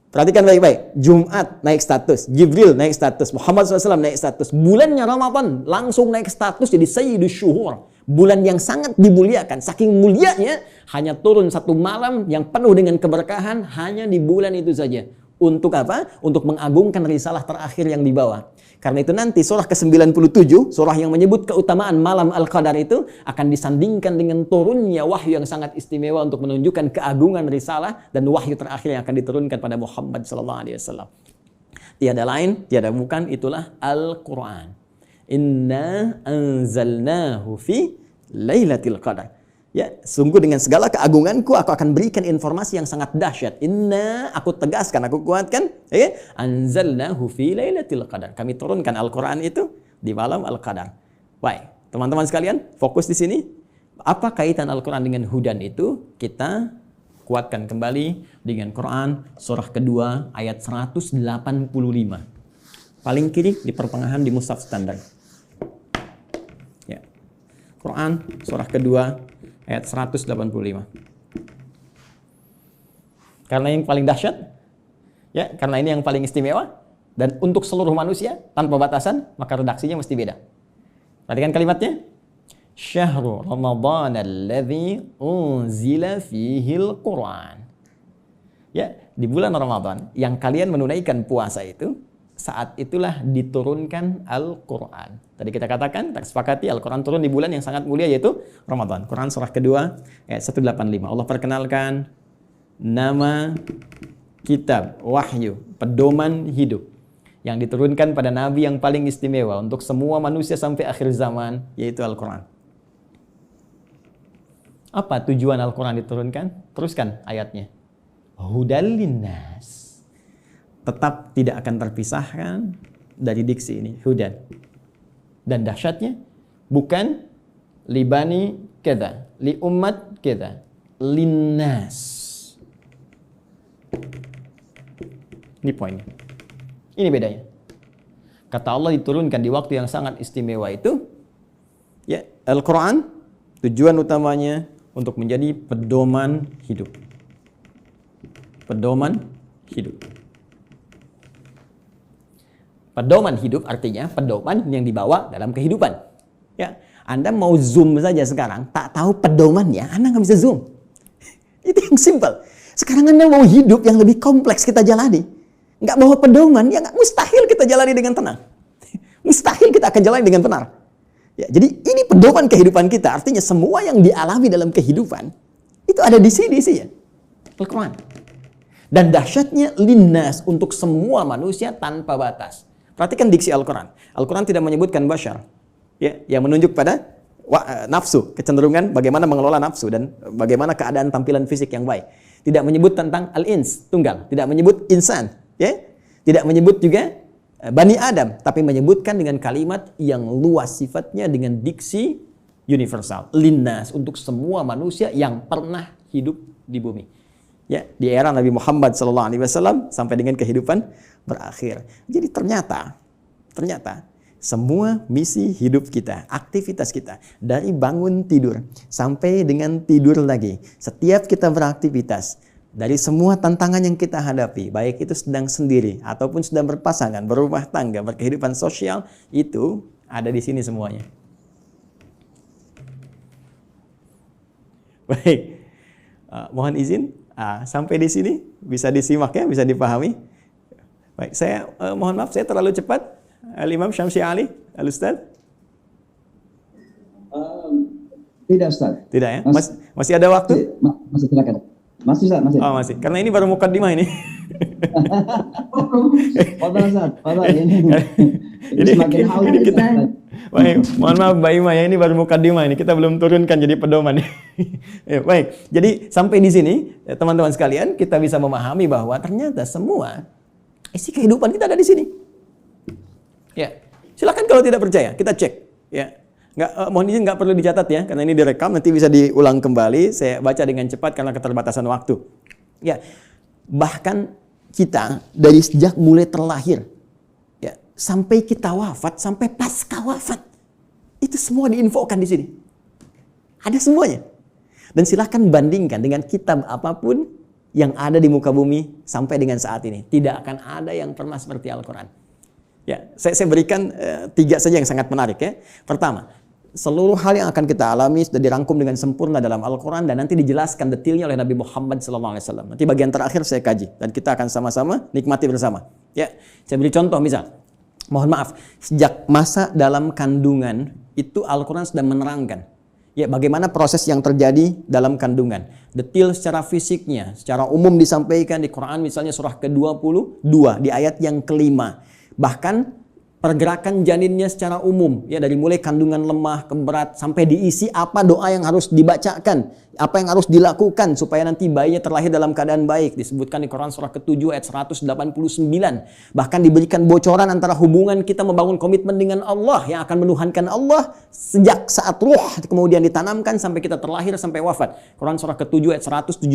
Perhatikan baik-baik. Jumat naik status, Jibril naik status, Muhammad SAW naik status. Bulannya Ramadan langsung naik status jadi Sayyidul Syuhur. Bulan yang sangat dimuliakan. Saking mulianya, hanya turun satu malam yang penuh dengan keberkahan hanya di bulan itu saja. Untuk apa? Untuk mengagungkan risalah terakhir yang dibawa. Karena itu nanti surah ke-97, surah yang menyebut keutamaan malam Al-Qadar itu akan disandingkan dengan turunnya wahyu yang sangat istimewa untuk menunjukkan keagungan risalah dan wahyu terakhir yang akan diturunkan pada Muhammad SAW. Tiada lain, tiada bukan, itulah Al-Quran. Inna anzalnahu fi Lailatul Qadar. Ya, sungguh dengan segala keagunganku aku akan berikan informasi yang sangat dahsyat. Inna, aku tegaskan, aku kuatkan, ya, anzalnahu fi Lailatul Qadar. Kami turunkan Al-Qur'an itu di malam Al-Qadar. Baik, teman-teman sekalian, fokus di sini. Apa kaitan Al-Qur'an dengan hudan itu? Kita kuatkan kembali dengan Quran surah kedua ayat 185. Paling kiri di pertengahan di mushaf standar. Ya. Quran surah kedua ayat 185. Karena yang paling dahsyat, ya, karena ini yang paling istimewa, dan untuk seluruh manusia tanpa batasan, maka redaksinya mesti beda. Perhatikan kalimatnya. Syahrul Ramadan alladzi unzila fihil Quran. Ya, di bulan Ramadan yang kalian menunaikan puasa itu, saat itulah diturunkan Al-Quran. Tadi kita katakan, kita sepakati Al-Quran turun di bulan yang sangat mulia yaitu Ramadan. Quran surah kedua ayat 185. Allah perkenalkan nama kitab, wahyu, pedoman hidup yang diturunkan pada Nabi yang paling istimewa untuk semua manusia sampai akhir zaman, yaitu Al-Quran. Apa tujuan Al-Quran diturunkan? Teruskan ayatnya. Hudal linnas. Tetap tidak akan terpisahkan dari diksi ini, hudan. Dan dahsyatnya bukan libani kita, li umat kita, linnas. Ini poinnya. Ini bedanya. Kata Allah diturunkan di waktu yang sangat istimewa itu, ya, Al-Quran tujuan utamanya untuk menjadi pedoman hidup. Pedoman hidup. Pedoman hidup artinya pedoman yang dibawa dalam kehidupan. Ya, Anda mau zoom saja sekarang, tak tahu pedomannya, Anda nggak bisa zoom. Itu yang simple. Sekarang Anda mau hidup yang lebih kompleks kita jalani, nggak bawa pedoman, ya nggak, mustahil kita jalani dengan tenang. Mustahil kita akan jalani dengan benar. Ya, jadi ini pedoman kehidupan kita. Artinya semua yang dialami dalam kehidupan itu ada di sini sih ya, Al-Quran. Dan dahsyatnya linnas, untuk semua manusia tanpa batas. Perhatikan diksi Al-Quran. Al-Quran tidak menyebutkan bashar, ya, yang menunjuk pada nafsu, kecenderungan bagaimana mengelola nafsu dan bagaimana keadaan tampilan fisik yang baik. Tidak menyebut tentang al-ins, tunggal. Tidak menyebut insan, ya. Tidak menyebut juga Bani Adam, tapi menyebutkan dengan kalimat yang luas sifatnya dengan diksi universal. Linnas, untuk semua manusia yang pernah hidup di bumi. Ya, di era Nabi Muhammad SAW sampai dengan kehidupan berakhir. Jadi ternyata semua misi hidup kita, aktivitas kita, dari bangun tidur sampai dengan tidur lagi, setiap kita beraktivitas, dari semua tantangan yang kita hadapi, baik itu sedang sendiri ataupun sedang berpasangan, berumah tangga, berkehidupan sosial, itu ada di sini semuanya. Baik, mohon izin, sampai di sini bisa disimak ya, bisa dipahami. Baik, saya mohon maaf saya terlalu cepat. Al-Imam Syamsi Ali, Al-Ustaz. Tidak, Ustaz. Tidak ya? Masih ada waktu? Masih silakan. Masih, Ustaz, masih. Oh, masih. Karena ini baru mukaddimah ini. Fadhal, Ustaz. Fadhal, ini semakin haus kita. Baik, mohon maaf Mbak Ima ya, ini baru mukaddimah ini. Kita belum turunkan jadi pedoman. Ya, baik. Jadi sampai di sini teman-teman sekalian, kita bisa memahami bahwa ternyata semua isi kehidupan kita ada di sini. Ya, silakan kalau tidak percaya, kita cek. Ya, mohon izin nggak perlu dicatat ya, karena ini direkam, nanti bisa diulang kembali. Saya baca dengan cepat karena keterbatasan waktu. Ya, bahkan kita dari sejak mulai terlahir, ya, sampai kita wafat, sampai pasca wafat, itu semua diinfokan di sini. Ada semuanya. Dan silakan bandingkan dengan kitab apapun yang ada di muka bumi sampai dengan saat ini. Tidak akan ada yang pernah seperti Al-Quran. Ya, saya berikan 3 saja yang sangat menarik ya. Pertama, seluruh hal yang akan kita alami sudah dirangkum dengan sempurna dalam Al-Quran dan nanti dijelaskan detailnya oleh Nabi Muhammad SAW. Nanti bagian terakhir saya kaji dan kita akan sama-sama nikmati bersama. Ya, saya beri contoh misal, mohon maaf, sejak masa dalam kandungan itu Al-Quran sudah menerangkan ya bagaimana proses yang terjadi dalam kandungan. Detail secara fisiknya, secara umum disampaikan di Quran misalnya surah ke-22 di ayat yang ke-5. Bahkan pergerakan janinnya secara umum, ya dari mulai kandungan lemah ke berat sampai diisi apa doa yang harus dibacakan, apa yang harus dilakukan supaya nanti bayinya terlahir dalam keadaan baik. Disebutkan di Quran surah ke-7 ayat 189. Bahkan diberikan bocoran antara hubungan kita membangun komitmen dengan Allah yang akan menuhankan Allah sejak saat ruh kemudian ditanamkan sampai kita terlahir sampai wafat. Quran surah ke-7 ayat 172.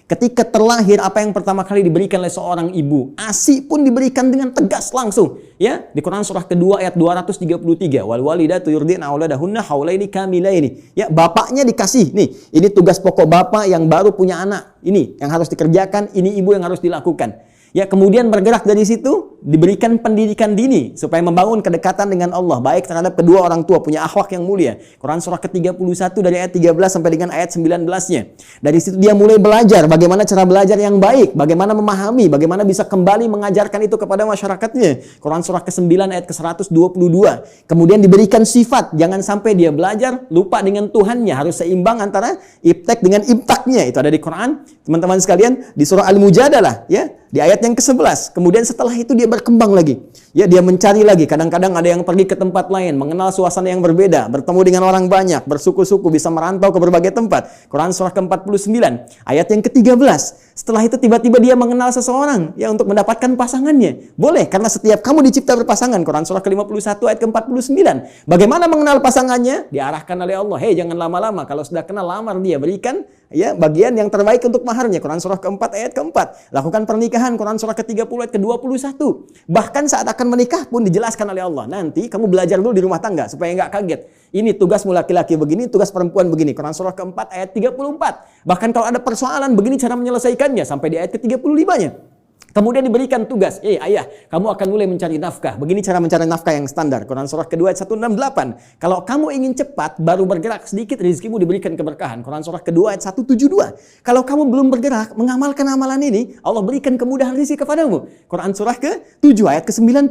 Ketika terlahir, apa yang pertama kali diberikan oleh seorang ibu? ASI pun diberikan dengan tegas langsung. Ya, di Quran surah kedua ayat 233, wal walidatu yurdina auladahunna haulaini kamilaini. Ya, bapaknya dikasih, nih, ini tugas pokok bapak yang baru punya anak. Ini yang harus dikerjakan, ini ibu yang harus dilakukan. Ya, kemudian bergerak dari situ, diberikan pendidikan dini supaya membangun kedekatan dengan Allah, baik terhadap kedua orang tua, punya akhlak yang mulia. Quran surah ke-31 dari ayat 13 sampai dengan ayat 19-nya. Dari situ dia mulai belajar bagaimana cara belajar yang baik, bagaimana memahami, bagaimana bisa kembali mengajarkan itu kepada masyarakatnya. Quran surah ke-9 ayat ke-122. Kemudian diberikan sifat, jangan sampai dia belajar lupa dengan Tuhannya, harus seimbang antara iptek dengan imtaknya. Itu ada di Quran, teman-teman sekalian, di surah Al-Mujadalah, ya. Di ayat yang ke-11, kemudian setelah itu dia berkembang lagi. Ya, dia mencari lagi. Kadang-kadang ada yang pergi ke tempat lain, mengenal suasana yang berbeda, bertemu dengan orang banyak, bersuku-suku, bisa merantau ke berbagai tempat. Quran surah ke-49, ayat yang ke-13. Setelah itu tiba-tiba dia mengenal seseorang ya untuk mendapatkan pasangannya. Boleh, karena setiap kamu dicipta berpasangan. Quran surah ke-51 ayat ke-49. Bagaimana mengenal pasangannya? Diarahkan oleh Allah. Hei, jangan lama-lama. Kalau sudah kenal, lamar dia. Berikan ya bagian yang terbaik untuk maharnya. Quran surah ke-4 ayat ke-4. Lakukan pernikahan. Quran surah ke-30 ayat ke-21. Bahkan saat akan menikah pun dijelaskan oleh Allah. Nanti kamu belajar dulu di rumah tangga supaya nggak kaget. Ini tugasmu laki-laki begini, tugas perempuan begini. Quran surah ke-4 ayat 34. Bahkan kalau ada persoalan begini cara menyelesaikannya sampai di ayat ke-35-nya. Kemudian diberikan tugas, ayah, kamu akan mulai mencari nafkah. Begini cara mencari nafkah yang standar. Quran surah kedua ayat 168. Kalau kamu ingin cepat, baru bergerak sedikit, rezekimu diberikan keberkahan. Quran surah kedua ayat 172. Kalau kamu belum bergerak, mengamalkan amalan ini, Allah berikan kemudahan rezeki kepadamu. Quran surah ke-7 ayat ke-96.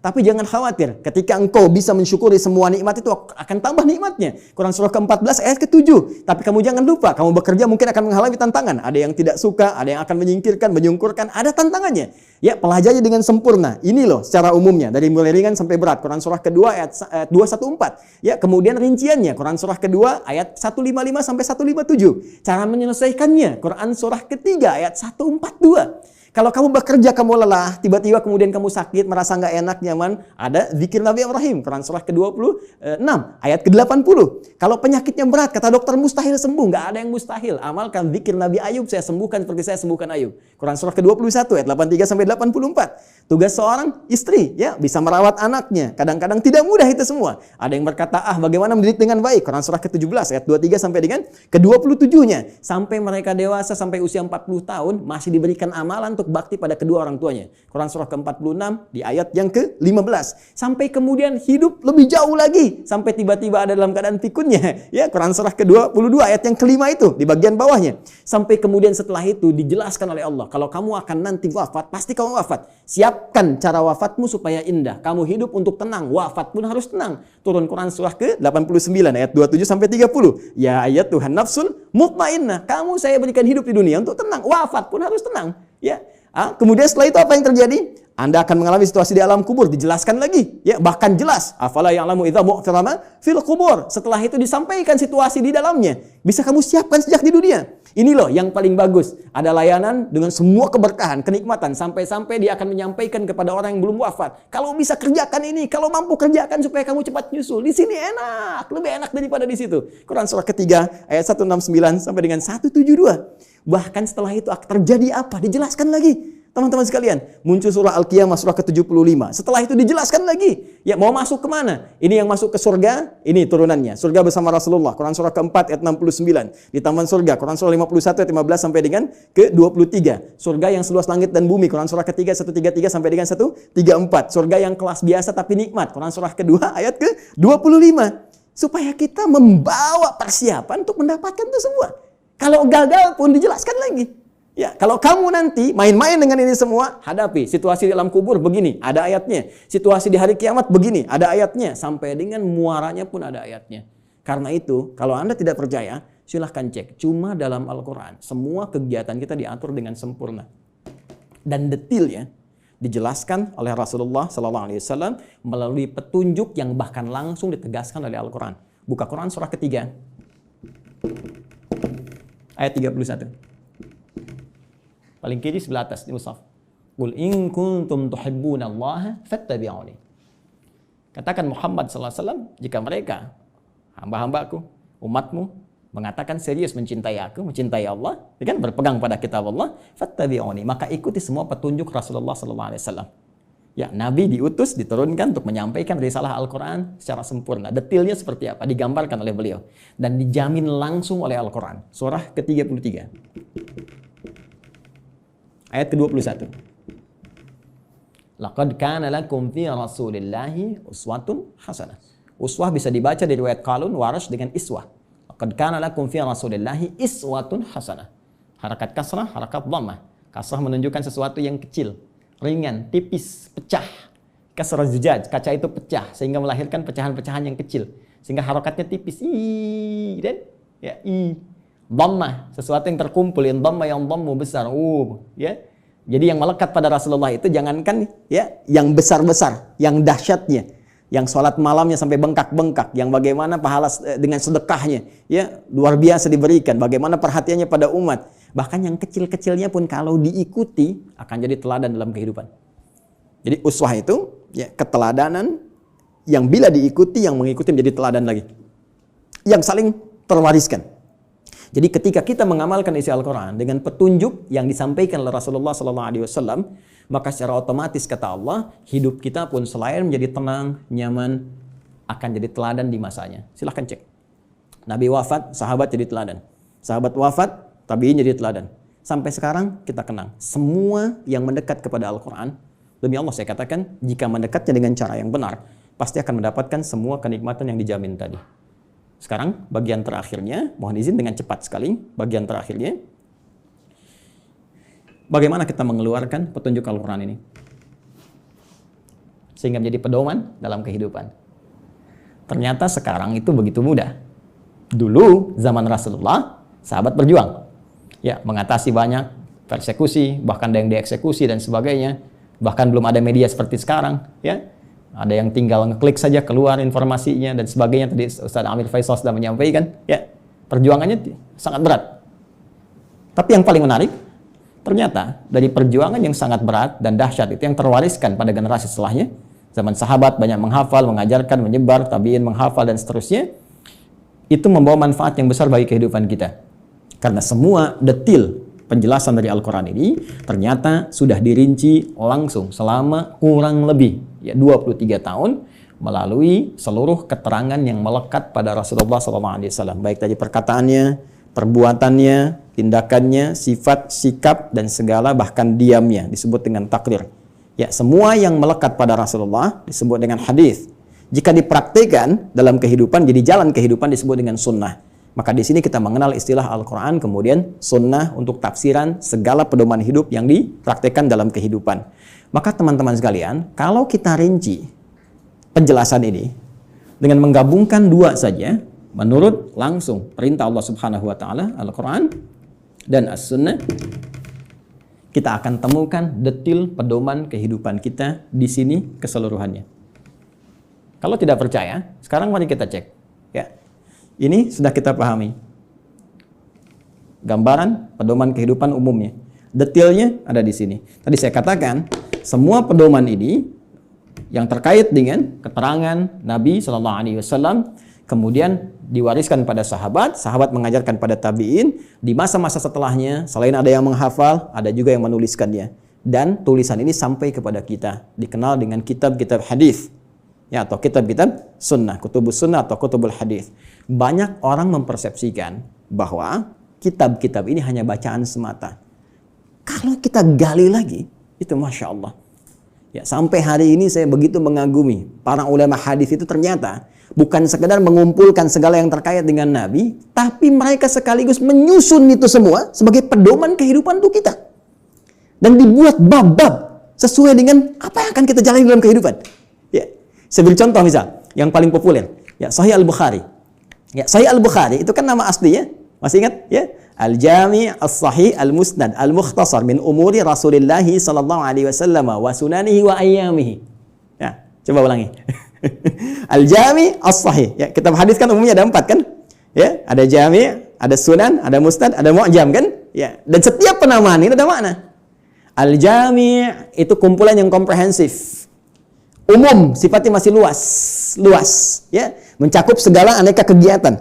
Tapi jangan khawatir, ketika engkau bisa mensyukuri semua nikmat itu akan tambah nikmatnya. Quran surah ke-14 ayat ke-7. Tapi kamu jangan lupa, kamu bekerja mungkin akan mengalami tantangan. Ada yang tidak suka, ada yang akan menyingkirkan, menyungkurkan, ada tantangannya. Ya, pelajari dengan sempurna. Ini loh secara umumnya dari mulai ringan sampai berat. Quran surah kedua ayat 214. Ya, kemudian rinciannya Quran surah kedua ayat 155 sampai 157. Cara menyelesaikannya Quran surah ketiga ayat 142. Kalau kamu bekerja, kamu lelah, tiba-tiba kemudian kamu sakit, merasa nggak enak, nyaman, ada zikir Nabi Ibrahim, Quran surah ke-26, ayat ke-80. Kalau penyakitnya berat, kata dokter mustahil sembuh, nggak ada yang mustahil. Amalkan zikir Nabi Ayub, saya sembuhkan seperti saya sembuhkan Ayub. Quran surah ke-21, ayat 83 sampai 84. Tugas seorang istri, ya, bisa merawat anaknya. Kadang-kadang tidak mudah itu semua. Ada yang berkata, bagaimana mendidik dengan baik? Quran surah ke-17, ayat 23 sampai dengan ke-27-nya. Sampai mereka dewasa, sampai usia 40 tahun, masih diberikan amalan untuk bakti pada kedua orang tuanya. Quran surah ke-46 di ayat yang ke-15. Sampai kemudian hidup lebih jauh lagi. Sampai tiba-tiba ada dalam keadaan pikunnya. Ya, Quran surah ke-22 ayat yang kelima itu di bagian bawahnya. Sampai kemudian setelah itu dijelaskan oleh Allah. Kalau kamu akan nanti wafat, pasti kamu wafat. Siapkan cara wafatmu supaya indah. Kamu hidup untuk tenang. Wafat pun harus tenang. Turun Quran surah ke-89 ayat 27 sampai 30. Ya ayat Tuhan nafsul mutmainnah. Kamu saya berikan hidup di dunia untuk tenang. Wafat pun harus tenang. Ya. Kemudian setelah itu apa yang terjadi? Anda akan mengalami situasi di alam kubur, dijelaskan lagi, ya, bahkan jelas. Afala ya'lamu idza mu'tarama fil kubur. Setelah itu disampaikan situasi di dalamnya. Bisa kamu siapkan sejak di dunia. Ini loh yang paling bagus. Ada layanan dengan semua keberkahan, kenikmatan, sampai-sampai dia akan menyampaikan kepada orang yang belum wafat. Kalau bisa kerjakan ini, kalau mampu kerjakan supaya kamu cepat nyusul. Di sini enak, lebih enak daripada di situ. Quran surah ketiga ayat 169 sampai dengan 172. Bahkan setelah itu terjadi apa? Dijelaskan lagi. Teman-teman sekalian, muncul surah Al-Qiyamah surah ke-75. Setelah itu dijelaskan lagi. Ya, mau masuk kemana? Ini yang masuk ke surga, ini turunannya. Surga bersama Rasulullah. Quran surah ke-4 ayat 69. Di taman surga. Quran surah 51 ayat 15 sampai dengan ke-23. Surga yang seluas langit dan bumi. Quran surah ketiga 133 sampai dengan 134. Surga yang kelas biasa tapi nikmat. Quran surah kedua ayat ke-25. Supaya kita membawa persiapan untuk mendapatkan itu semua. Kalau gagal pun dijelaskan lagi. Ya, kalau kamu nanti main-main dengan ini semua, hadapi situasi di alam kubur begini, ada ayatnya. Situasi di hari kiamat begini, ada ayatnya. Sampai dengan muaranya pun ada ayatnya. Karena itu, kalau Anda tidak percaya, silahkan cek. Cuma dalam Al-Quran, semua kegiatan kita diatur dengan sempurna. Dan detailnya dijelaskan oleh Rasulullah SAW melalui petunjuk yang bahkan langsung ditegaskan oleh Al-Quran. Buka Quran surah ketiga, ayat 31. Paling kiri sebelah atas di mushaf. Qul in kuntum tuhibbunallaha fattabi'uni. Katakan Muhammad sallallahu alaihi wasallam, jika mereka hamba-hambaku, umatmu mengatakan serius mencintai aku, mencintai Allah, kan berpegang pada kitab Allah, fattabi'uni, maka ikuti semua petunjuk Rasulullah sallallahu alaihi wasallam. Ya, Nabi diutus, diturunkan untuk menyampaikan risalah Al-Quran secara sempurna. Detailnya seperti apa? Digambarkan oleh beliau. Dan dijamin langsung oleh Al-Quran. Surah ke-33. Ayat ke-21. Laqad kana lakum fi Rasulillahi uswatun hasanah. Uswah bisa dibaca dari riwayat Qalun, Warash dengan iswah. Laqad kana lakum fi Rasulillahi iswatun hasanah. Harakat kasrah, harakat dhammah. Kasrah menunjukkan sesuatu yang kecil, ringan, tipis, pecah. Kasrah zujaj, kaca itu pecah sehingga melahirkan pecahan-pecahan yang kecil. Sehingga harakatnya tipis. Dan ya, dhammah, sesuatu yang terkumpul, yang dhamma yang dhammu besar. Ya. Jadi yang melekat pada Rasulullah itu jangankan ya yang besar-besar, yang dahsyatnya, yang sholat malamnya sampai bengkak-bengkak, yang bagaimana pahala dengan sedekahnya, ya luar biasa diberikan, bagaimana perhatiannya pada umat. Bahkan yang kecil-kecilnya pun kalau diikuti akan jadi teladan dalam kehidupan. Jadi uswah itu ya keteladanan yang bila diikuti, yang mengikuti menjadi teladan lagi. Yang saling terwariskan. Jadi ketika kita mengamalkan isi Al-Quran dengan petunjuk yang disampaikan oleh Rasulullah SAW, maka secara otomatis kata Allah, hidup kita pun selain menjadi tenang, nyaman, akan jadi teladan di masanya. Silahkan cek. Nabi wafat, sahabat jadi teladan. Sahabat wafat, tabi'in jadi teladan. Sampai sekarang kita kenang. Semua yang mendekat kepada Al-Quran, demi Allah saya katakan, jika mendekatnya dengan cara yang benar, pasti akan mendapatkan semua kenikmatan yang dijamin tadi. Sekarang bagian terakhirnya, mohon izin dengan cepat sekali, bagian terakhirnya, bagaimana kita mengeluarkan petunjuk Al-Quran ini sehingga menjadi pedoman dalam kehidupan. Ternyata sekarang itu begitu mudah. Dulu zaman Rasulullah, sahabat berjuang, ya mengatasi banyak persekusi, bahkan ada yang dieksekusi dan sebagainya. Bahkan belum ada media seperti sekarang, ya. Ada yang tinggal ngeklik saja keluar informasinya dan sebagainya. Tadi Ustaz Amir Faisal sudah menyampaikan, ya perjuangannya sangat berat. Tapi yang paling menarik, ternyata dari perjuangan yang sangat berat dan dahsyat itu yang terwariskan pada generasi setelahnya. Zaman sahabat banyak menghafal, mengajarkan, menyebar, tabi'in menghafal dan seterusnya. Itu membawa manfaat yang besar bagi kehidupan kita. Karena semua detil penjelasan dari Al-Quran ini ternyata sudah dirinci langsung selama kurang lebih 23 tahun melalui seluruh keterangan yang melekat pada Rasulullah SAW. Baik tadi perkataannya, perbuatannya, tindakannya, sifat, sikap, dan segala bahkan diamnya disebut dengan takrir. Ya, semua yang melekat pada Rasulullah disebut dengan hadis. Jika dipraktikkan dalam kehidupan, jadi jalan kehidupan disebut dengan sunnah. Maka di sini kita mengenal istilah Al-Quran, kemudian sunnah untuk tafsiran segala pedoman hidup yang dipraktikkan dalam kehidupan. Maka teman-teman sekalian, kalau kita rinci penjelasan ini dengan menggabungkan dua saja, menurut langsung perintah Allah Subhanahu wa taala, Al-Quran dan As-Sunnah, kita akan temukan detil pedoman kehidupan kita di sini keseluruhannya. Kalau tidak percaya, sekarang mari kita cek. Ya. Ini sudah kita pahami. Gambaran pedoman kehidupan umumnya. Detailnya ada di sini. Tadi saya katakan, semua pedoman ini yang terkait dengan keterangan Nabi SAW, kemudian diwariskan pada sahabat, sahabat mengajarkan pada tabi'in, di masa-masa setelahnya, selain ada yang menghafal, ada juga yang menuliskannya. Dan tulisan ini sampai kepada kita, dikenal dengan kitab-kitab hadis. Ya, atau kitab-kitab sunnah, kutubus sunnah atau kutubul hadis. Banyak orang mempersepsikan bahwa kitab-kitab ini hanya bacaan semata. Kalau kita gali lagi, itu Masya Allah. Ya, sampai hari ini saya begitu mengagumi para ulama hadis itu ternyata bukan sekedar mengumpulkan segala yang terkait dengan Nabi, tapi mereka sekaligus menyusun itu semua sebagai pedoman kehidupan untuk kita. Dan dibuat bab-bab sesuai dengan apa yang akan kita jalani dalam kehidupan. Ya. Saya beri contoh misal, yang paling populer, ya Sahih Al-Bukhari. Ya, Sahih Al-Bukhari itu kan nama aslinya, masih ingat? Ya, Al-Jami' As-Sahih Al-Musnad Al-Mukhtasar min umuri Rasulillah sallallahu alaihi wasallam wa sunanihi wa ayyamihi. Ya, coba ulangi. Al-Jami' As-Sahih. Ya, kitab hadis kan umumnya ada 4 kan? Ya, ada Jami', ada Sunan, ada Musnad, ada Mu'jam kan? Ya, dan setiap penamaan ini ada makna. Al-Jami' itu kumpulan yang komprehensif. Umum, sifatnya masih luas, ya, mencakup segala aneka kegiatan.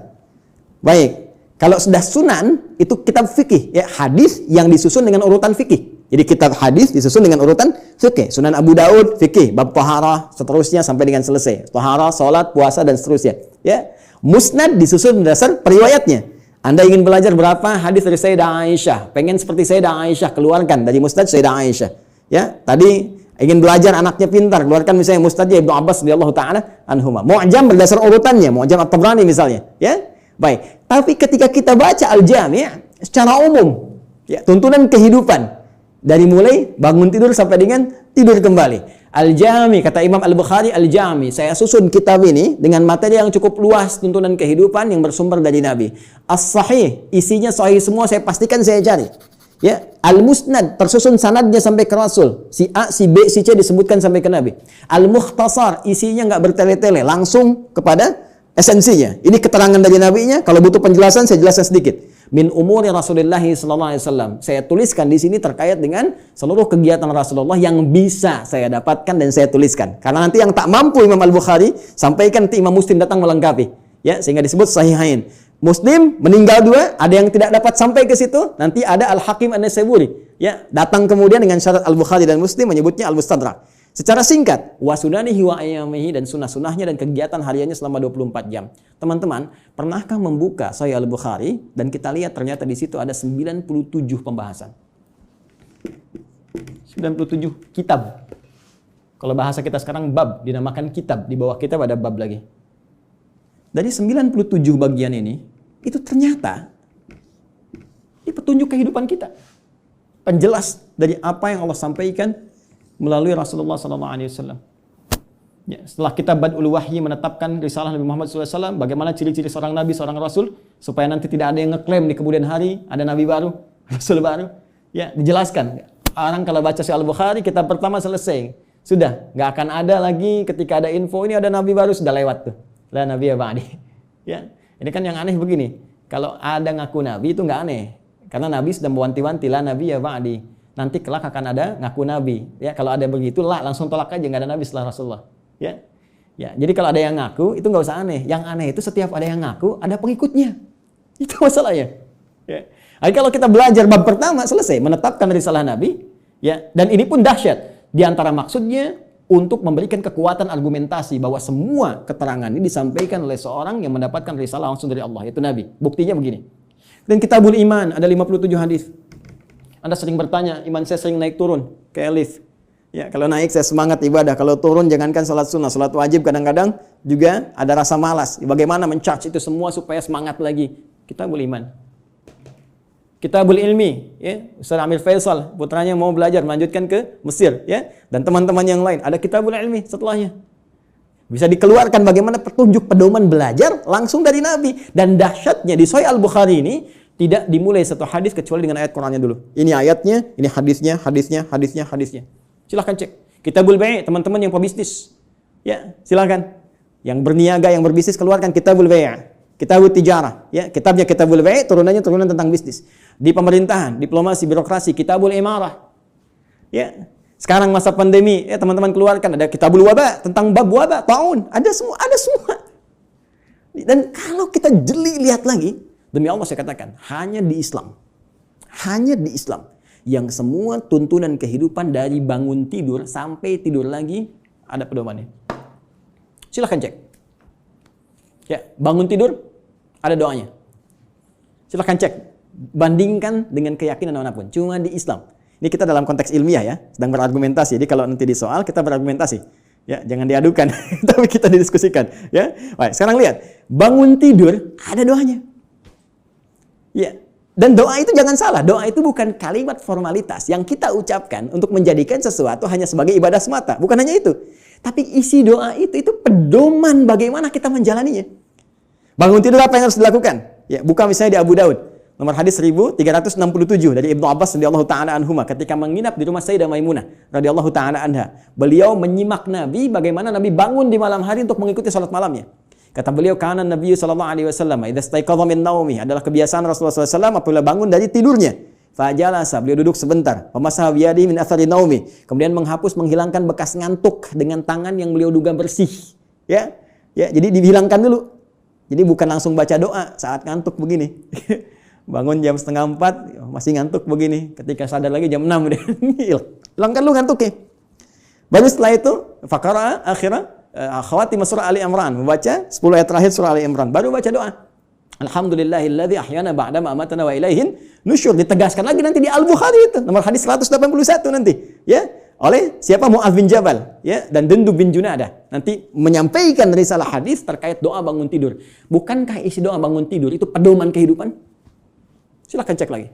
Baik, kalau sudah sunan, itu kitab fikih, ya, hadis yang disusun dengan urutan fikih. Jadi kitab hadis disusun dengan urutan fikih. Sunan Abu Daud, fikih, bab taharah, seterusnya sampai dengan selesai. Taharah, salat, puasa, dan seterusnya. Ya, Musnad disusun berdasar periwayatnya. Anda ingin belajar berapa hadis dari Sayyidah Aisyah, pengen seperti Sayyidah Aisyah, keluarkan dari Musnad Sayyidah Aisyah. Ya, tadi ingin belajar anaknya pintar, keluarkan misalnya Musnadnya Ibnu Abbas radhiyallahu taala anhuma. Mu'jam berdasar urutannya, Mu'jam At-Tabrani misalnya, ya. Baik. Tapi ketika kita baca Al-Jami' secara umum, ya, tuntunan kehidupan dari mulai bangun tidur sampai dengan tidur kembali. Al-Jami' kata Imam Al-Bukhari, Al-Jami' saya susun kitab ini dengan materi yang cukup luas, tuntunan kehidupan yang bersumber dari Nabi. As-Sahih, isinya sahih semua, saya pastikan saya cari. Ya, Al-Musnad tersusun sanadnya sampai ke Rasul. Si A, si B, si C disebutkan sampai ke Nabi. Al-Mukhtasar isinya nggak bertele-tele, langsung kepada esensinya. Ini keterangan dari Nabi-nya, kalau butuh penjelasan saya jelaskan sedikit. min umuri Rasulullah sallallahu alaihi wasallam. Saya tuliskan di sini terkait dengan seluruh kegiatan Rasulullah yang bisa saya dapatkan dan saya tuliskan. Karena nanti yang tak mampu Imam Al-Bukhari sampaikan, nanti Imam Muslim datang melengkapi. Ya, sehingga disebut sahihain. Muslim meninggal dua, ada yang tidak dapat sampai ke situ, nanti ada Al-Hakim An-Naisaburi. Ya, datang kemudian dengan syarat Al-Bukhari dan Muslim menyebutnya Al-Mustadrak. Secara singkat, wa sunanihi wa ayyamihi, dan sunnah-sunnahnya dan kegiatan hariannya selama 24 jam. Teman-teman, pernahkah membuka Sahih Al-Bukhari dan kita lihat ternyata di situ ada 97 pembahasan. 97 kitab. Kalau bahasa kita sekarang bab, dinamakan kitab, di bawah kitab ada bab lagi. Dari 97 bagian ini, itu ternyata ini petunjuk kehidupan kita. Penjelas dari apa yang Allah sampaikan melalui Rasulullah SAW. Ya, setelah kitab Bad'ul Wahyi menetapkan risalah Nabi Muhammad SAW, bagaimana ciri-ciri seorang Nabi, seorang Rasul, supaya nanti tidak ada yang ngeklaim di kemudian hari ada Nabi baru, Rasul baru. Ya, dijelaskan. Orang kalau baca Sahih Al-Bukhari, kitab pertama selesai. Sudah, nggak akan ada lagi ketika ada info ini ada Nabi baru, sudah lewat tuh. La Nabi ya ba'di. Ya, ini kan yang aneh begini. Kalau ada ngaku Nabi itu nggak aneh. Karena Nabi sudah mewanti-wanti, la Nabi ya ba'di. Nanti kelak akan ada ngaku Nabi. Ya, kalau ada begitu, langsung tolak aja, nggak ada Nabi setelah Rasulullah. Ya, ya. Jadi kalau ada yang ngaku, itu nggak usah aneh. Yang aneh itu setiap ada yang ngaku, ada pengikutnya. Itu masalahnya. Ya. Jadi kalau kita belajar bab pertama selesai, menetapkan risalah Nabi, ya. Dan ini pun dahsyat. Di antara maksudnya untuk memberikan kekuatan argumentasi bahwa semua keterangan ini disampaikan oleh seorang yang mendapatkan risalah langsung dari Allah, yaitu Nabi. Buktinya begini. Dan Kitabul Iman ada 57 hadis. Anda sering bertanya, iman saya sering naik turun, kayak lift. Ya, kalau naik saya semangat ibadah, kalau turun jangankan salat sunnah, salat wajib kadang-kadang juga ada rasa malas. Bagaimana men-charge itu semua supaya semangat lagi? Kitabul Iman. Kitabul Ilmi, ya, Ustaz Amir Faisal, putranya mau belajar melanjutkan ke Mesir, ya, dan teman-teman yang lain, ada Kitabul Ilmi setelahnya. Bisa dikeluarkan bagaimana petunjuk pedoman belajar langsung dari Nabi. Dan dahsyatnya di Sahih Al-Bukhari ini tidak dimulai satu hadis kecuali dengan ayat Qur'annya dulu. Ini ayatnya, ini hadisnya, hadisnya. Silahkan cek. Kitabul Bai', teman-teman yang pebisnis. Ya, silahkan. Yang berniaga, yang berbisnis, keluarkan Kitabul Bai'. Kitabul Tijarah. Ya, kitabnya Kitabul Bai', turunannya turunan tentang bisnis. Di pemerintahan, diplomasi, birokrasi, Kitabul Imarah. Ya, sekarang masa pandemi, ya teman-teman keluarkan ada Kitabul Waba, tentang bab wabah, taun. Ada semua. Dan kalau kita jeli lihat lagi, demi Allah saya katakan, hanya di Islam yang semua tuntunan kehidupan dari bangun tidur sampai tidur lagi ada pedomannya. Silahkan cek. Ya, bangun tidur ada doanya. Silahkan cek. Bandingkan dengan keyakinan manapun. Cuma di Islam. Ini kita dalam konteks ilmiah ya, sedang berargumentasi. Jadi kalau nanti di soal kita berargumentasi. Ya, jangan diadukan, tapi kita didiskusikan. Ya, baik. Sekarang lihat, bangun tidur ada doanya. Ya, dan doa itu jangan salah. Doa itu bukan kalimat formalitas yang kita ucapkan untuk menjadikan sesuatu hanya sebagai ibadah semata. Bukan hanya itu. Tapi isi doa itu pedoman bagaimana kita menjalaninya. Bangun tidur apa yang harus dilakukan? Ya, buka misalnya di Abu Daud. Nomor hadis 1367 dari Ibnu Abbas radhiyallahu taala anhuma ketika menginap di rumah Sayyidah Maimunah radhiyallahu taala anha. Beliau menyimak Nabi bagaimana Nabi bangun di malam hari untuk mengikuti salat malamnya. Kata beliau, kana Nabi sallallahu alaihi wasallam idza staiqadha min naumi, adalah kebiasaan Rasulullah SAW apabila bangun dari tidurnya. Fajalasa, beliau duduk sebentar. Pemasaha biyadi min athari naumi, kemudian menghilangkan bekas ngantuk dengan tangan yang beliau duga bersih. Ya, jadi dihilangkan dulu. Jadi bukan langsung baca doa saat ngantuk begini. Bangun jam 3:30 masih ngantuk begini. Ketika sadar lagi jam 6 udah hilangkan lu ngantuknya. Baru setelah itu faqara akhirah khawatim surah Ali Imran, membaca 10 ayat terakhir surah Ali Imran, baru baca doa. Alhamdulillahilladzi ahyana ba'da ma amatana wa ilaihin nusyur. Ditegaskan lagi nanti di Al-Bukhari itu nomor hadis 181 nanti, ya, oleh siapa? Mu'adz bin Jabal, ya, dan Dundub bin Junadah. Nanti menyampaikan risalah hadis terkait doa bangun tidur. Bukankah isi doa bangun tidur itu pedoman kehidupan? Silakan cek lagi.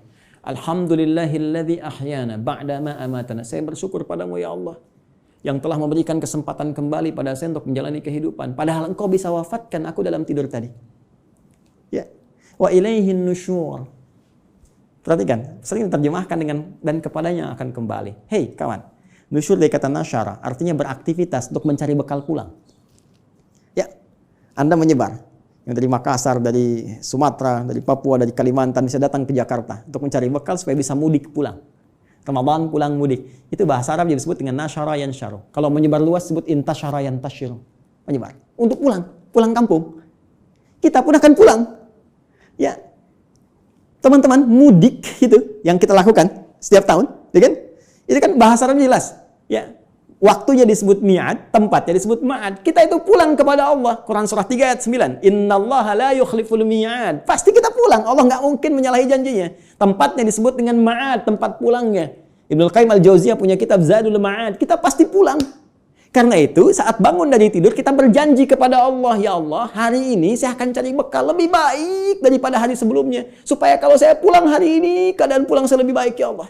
Alhamdulillahilladzi ahyana ba'da ma amatana. Saya bersyukur padamu ya Allah yang telah memberikan kesempatan kembali pada saya untuk menjalani kehidupan. Padahal engkau bisa wafatkan aku dalam tidur tadi. Ya. Wa ilaihin nusyur. Perhatikan, sering diterjemahkan dengan dan kepadanya akan kembali. Hei kawan, nusyur dari kata nasyara, artinya beraktivitas untuk mencari bekal pulang. Ya, Anda menyebar. yang dari Makassar, dari Sumatera, dari Papua, dari Kalimantan bisa datang ke Jakarta untuk mencari bekal supaya bisa mudik pulang. Ramadan pulang mudik. Itu bahasa Arab yang disebut dengan nasyara yansyaru. Kalau menyebar luas disebut intasyara yantasyiru. Menyebar. Untuk pulang kampung. Kita pun akan pulang. Ya. Teman-teman, mudik itu yang kita lakukan setiap tahun, ya kan? Itu kan bahasa Arab jelas. Ya. Waktunya disebut mi'ad, tempatnya disebut ma'ad. Kita itu pulang kepada Allah. Quran surah 3 ayat 9. Innallaha la yukhliful mi'ad. Pasti kita pulang. Allah nggak mungkin menyalahi janjinya. Tempatnya disebut dengan ma'ad, tempat pulangnya. Ibnul Qayyim al-Jauziyah punya kitab Zadul Ma'ad. Kita pasti pulang. Karena itu saat bangun dari tidur kita berjanji kepada Allah, ya Allah, hari ini saya akan cari bekal lebih baik daripada hari sebelumnya. Supaya kalau saya pulang hari ini, keadaan pulang saya lebih baik, ya Allah.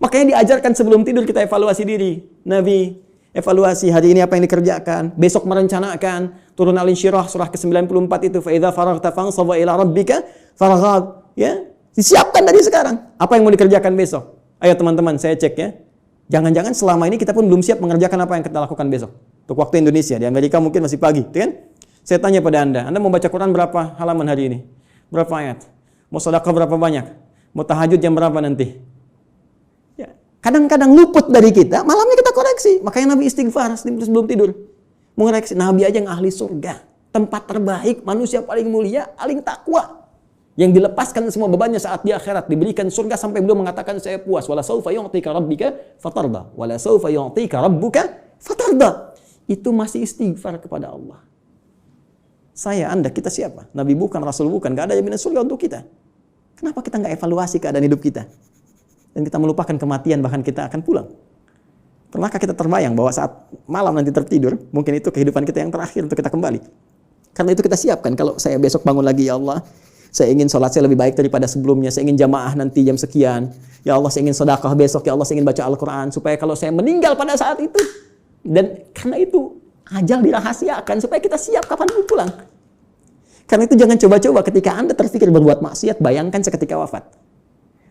Makanya diajarkan sebelum tidur kita evaluasi diri. Nabi, evaluasi hari ini apa yang dikerjakan. Besok merencanakan. Turun Al-Insyirah surah ke-94 itu. فَإِذَا فَرَغْتَ فَانْصَبَ إِلَىٰ رَبِّكَ فَرَغَبْ. Ya, disiapkan dari sekarang. Apa yang mau dikerjakan besok? Ayo teman-teman, saya cek ya. Jangan-jangan selama ini kita pun belum siap mengerjakan apa yang kita lakukan besok. Untuk waktu Indonesia, di Amerika mungkin masih pagi, kan? Saya tanya pada Anda mau baca Quran berapa halaman hari ini? Berapa ayat? Mau sedekah berapa banyak? Mau tahajud jam berapa nanti? Ya, kadang-kadang luput dari kita, malamnya kita koreksi. Makanya Nabi istighfar sebelum tidur. Mengoreksi, Nabi aja yang ahli surga. Tempat terbaik, manusia paling mulia, paling takwa. Yang dilepaskan semua bebannya saat di akhirat, diberikan surga sampai beliau mengatakan saya puas. Wala saufa yu'tika rabbika fatarda. Wala saufa yu'tika rabbuka fatarda. Itu masih istighfar kepada Allah. Saya, Anda, kita siapa? Nabi bukan, Rasul bukan, gak ada jaminan surga untuk kita. Kenapa kita nggak evaluasi keadaan hidup kita? Dan kita melupakan kematian, bahkan kita akan pulang. Pernahkah kita terbayang bahwa saat malam nanti tertidur, mungkin itu kehidupan kita yang terakhir untuk kita kembali? Karena itu kita siapkan, kalau saya besok bangun lagi, ya Allah, saya ingin sholat saya lebih baik daripada sebelumnya. Saya ingin jamaah nanti jam sekian. Ya Allah, saya ingin sedekah besok. Ya Allah, saya ingin baca Al-Quran. Supaya kalau saya meninggal pada saat itu. Dan karena itu, ajal dirahasiakan. Supaya kita siap kapan pun pulang. Karena itu jangan coba-coba ketika Anda terpikir berbuat maksiat, bayangkan seketika wafat.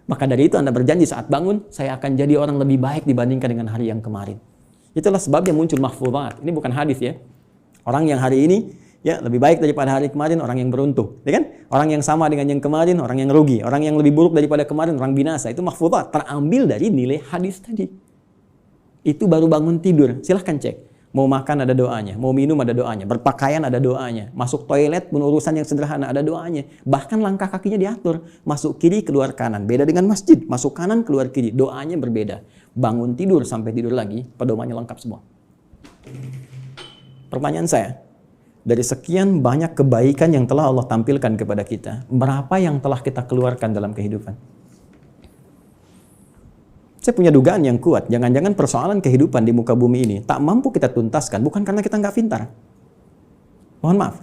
Maka dari itu Anda berjanji saat bangun, saya akan jadi orang lebih baik dibandingkan dengan hari yang kemarin. Itulah sebabnya muncul mahfuzat. Ini bukan hadis ya. Orang yang hari ini ya lebih baik daripada hari kemarin, orang yang beruntung, ya kan? Orang yang sama dengan yang kemarin, orang yang rugi. Orang yang lebih buruk daripada kemarin, orang binasa. Itu mahfuzat, terambil dari nilai hadis tadi. Itu baru bangun tidur. Silahkan cek. Mau makan ada doanya, mau minum ada doanya, berpakaian ada doanya, masuk toilet pun urusan yang sederhana ada doanya. Bahkan langkah kakinya diatur, masuk kiri keluar kanan. Beda dengan masjid, masuk kanan keluar kiri, doanya berbeda. Bangun tidur sampai tidur lagi, pedomannya lengkap semua. Pertanyaan saya, dari sekian banyak kebaikan yang telah Allah tampilkan kepada kita, berapa yang telah kita keluarkan dalam kehidupan? Saya punya dugaan yang kuat, jangan-jangan persoalan kehidupan di muka bumi ini tak mampu kita tuntaskan, bukan karena kita nggak pintar. Mohon maaf,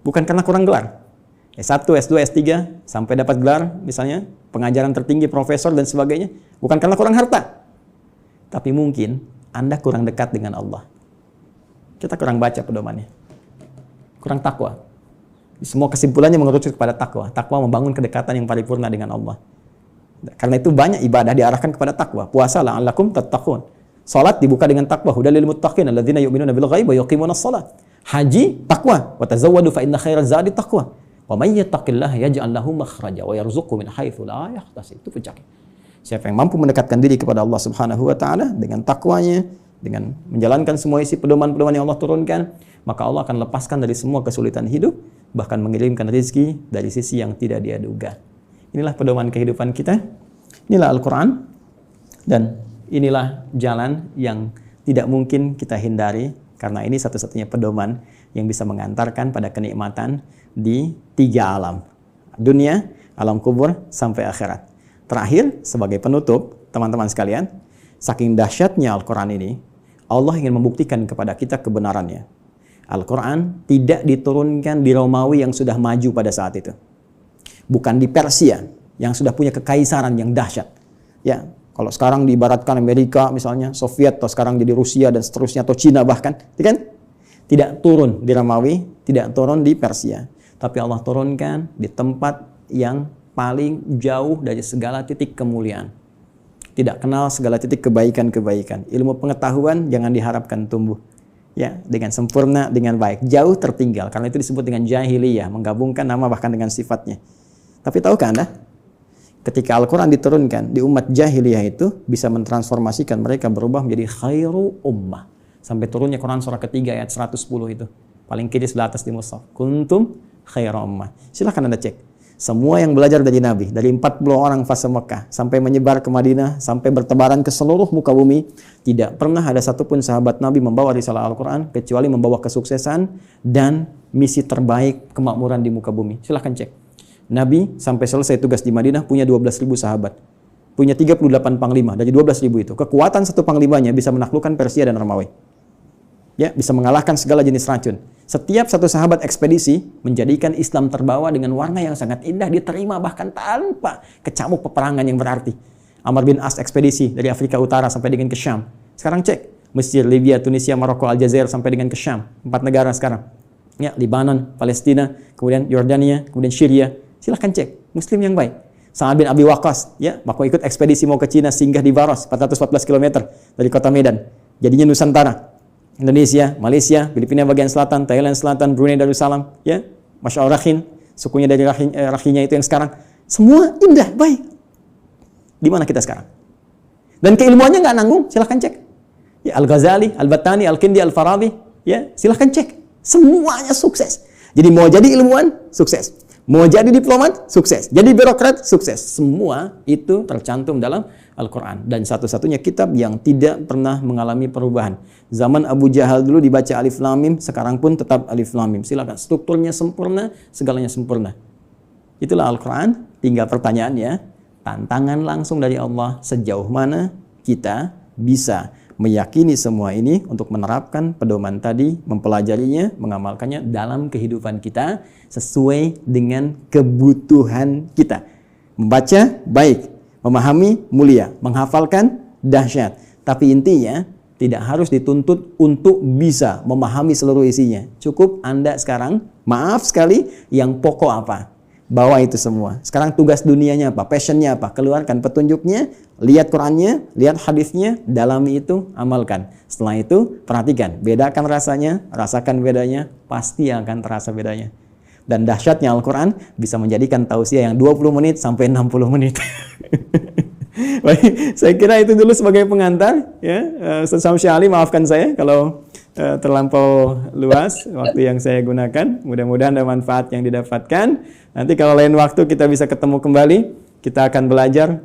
bukan karena kurang gelar. S1, S2, S3, sampai dapat gelar, misalnya pengajaran tertinggi, profesor, dan sebagainya. Bukan karena kurang harta. Tapi mungkin Anda kurang dekat dengan Allah. Kita kurang baca pedomannya. Kurang takwa. Semua kesimpulannya mengerucut kepada takwa. Takwa membangun kedekatan yang paripurna dengan Allah. Karena itu banyak ibadah diarahkan kepada takwa. Puasa la'allakum tattaqun. Salat dibuka dengan takwa. Hudal lil muttaqin alladzina yu'minuna bil ghaibi wa yuqimunas shalah. Haji takwa. Wa tazawwadu fa inna khairaz zadi taqwa. Wa may yattaqillaha yaj'al lahu makhraja wa yarzuqhu min haitsu la yahtasib. Itu puncaknya. Siapa yang mampu mendekatkan diri kepada Allah Subhanahu wa taala dengan takwanya, dengan menjalankan semua isi pedoman-pedoman yang Allah turunkan, maka Allah akan lepaskan dari semua kesulitan hidup, bahkan mengirimkan rezeki dari sisi yang tidak dia duga. Inilah pedoman kehidupan kita, inilah Al-Quran, dan inilah jalan yang tidak mungkin kita hindari, karena ini satu-satunya pedoman yang bisa mengantarkan pada kenikmatan di 3 alam. Dunia, alam kubur, sampai akhirat. Terakhir, sebagai penutup, teman-teman sekalian, saking dahsyatnya Al-Quran ini, Allah ingin membuktikan kepada kita kebenarannya. Al-Quran tidak diturunkan di Romawi yang sudah maju pada saat itu. Bukan di Persia yang sudah punya kekaisaran yang dahsyat. Ya, kalau sekarang diibaratkan Amerika misalnya, Soviet, atau sekarang jadi Rusia dan seterusnya, atau Cina bahkan, ya kan? Tidak turun di Romawi, tidak turun di Persia. Tapi Allah turunkan di tempat yang paling jauh dari segala titik kemuliaan. Tidak kenal segala titik kebaikan-kebaikan. Ilmu pengetahuan jangan diharapkan tumbuh. Ya, dengan sempurna, dengan baik. Jauh tertinggal. Karena itu disebut dengan jahiliyah, menggabungkan nama bahkan dengan sifatnya. Tapi tahukah Anda? Ketika Al-Quran diturunkan di umat jahiliyah itu bisa mentransformasikan mereka berubah menjadi khairu ummah. Sampai turunnya Quran surah ketiga ayat 110 itu. Paling kiri sebelah atas di mushaf. Kuntum khairu ummah. Silahkan Anda cek. Semua yang belajar dari Nabi, dari 40 orang fase Mekah, sampai menyebar ke Madinah, sampai bertebaran ke seluruh muka bumi, tidak pernah ada satupun sahabat Nabi membawa risalah Al-Quran, kecuali membawa kesuksesan dan misi terbaik kemakmuran di muka bumi. Silahkan cek. Nabi sampai selesai tugas di Madinah punya 12.000 sahabat. Punya 38 panglima, dari 12.000 itu. Kekuatan satu panglimanya bisa menaklukkan Persia dan Romawi. Ya, bisa mengalahkan segala jenis racun. Setiap satu sahabat ekspedisi menjadikan Islam terbawa dengan warna yang sangat indah, diterima bahkan tanpa kecamuk peperangan yang berarti. Amr bin As ekspedisi dari Afrika Utara sampai dengan ke Syam. Sekarang cek, Mesir, Libya, Tunisia, Maroko, Aljazair sampai dengan ke Syam. 4 negara sekarang. Ya, Libanon, Palestina, kemudian Yordania, kemudian Syria. Silahkan cek, Muslim yang baik. Sa'ad bin Abi Waqqas, ya, waktu ikut ekspedisi mau ke Cina, singgah di Baros, 414 km dari kota Medan. Jadinya Nusantara. Indonesia, Malaysia, Filipina bagian selatan, Thailand selatan, Brunei Darussalam, ya, Masya Allah Rakhin, sukunya dari Rakhinya itu yang sekarang, semua indah, baik. Di mana kita sekarang? Dan keilmuannya nggak nanggung, silahkan cek. Ya, Al-Ghazali, Al-Battani, Al-Kindi, Al-Farabi, ya, silahkan cek. Semuanya sukses. Jadi mau jadi ilmuwan, sukses. Mau jadi diplomat, sukses. Jadi birokrat, sukses. Semua itu tercantum dalam Al-Quran. Dan satu-satunya kitab yang tidak pernah mengalami perubahan. Zaman Abu Jahal dulu dibaca Alif Lam Mim, sekarang pun tetap Alif Lam Mim. Silakan, strukturnya sempurna, segalanya sempurna. Itulah Al-Quran. Tinggal pertanyaannya, tantangan langsung dari Allah, sejauh mana kita bisa meyakini semua ini untuk menerapkan pedoman tadi, mempelajarinya, mengamalkannya dalam kehidupan kita sesuai dengan kebutuhan kita. Membaca baik, memahami mulia, menghafalkan dahsyat. Tapi intinya tidak harus dituntut untuk bisa memahami seluruh isinya. Cukup Anda sekarang, maaf sekali, yang pokok apa? Bawa itu semua. Sekarang tugas dunianya apa? Passionnya apa? Keluarkan petunjuknya, lihat Qurannya, lihat hadisnya, dalami itu, amalkan. Setelah itu, perhatikan. Bedakan rasanya, rasakan bedanya, pasti akan terasa bedanya. Dan dahsyatnya Al-Quran bisa menjadikan tausiah yang 20 menit sampai 60 menit. Baik, saya kira itu dulu sebagai pengantar. Ya, Ustaz Syamsi Ali, maafkan saya kalau terlampau luas waktu yang saya gunakan. Mudah-mudahan ada manfaat yang didapatkan. Nanti kalau lain waktu kita bisa ketemu kembali, kita akan belajar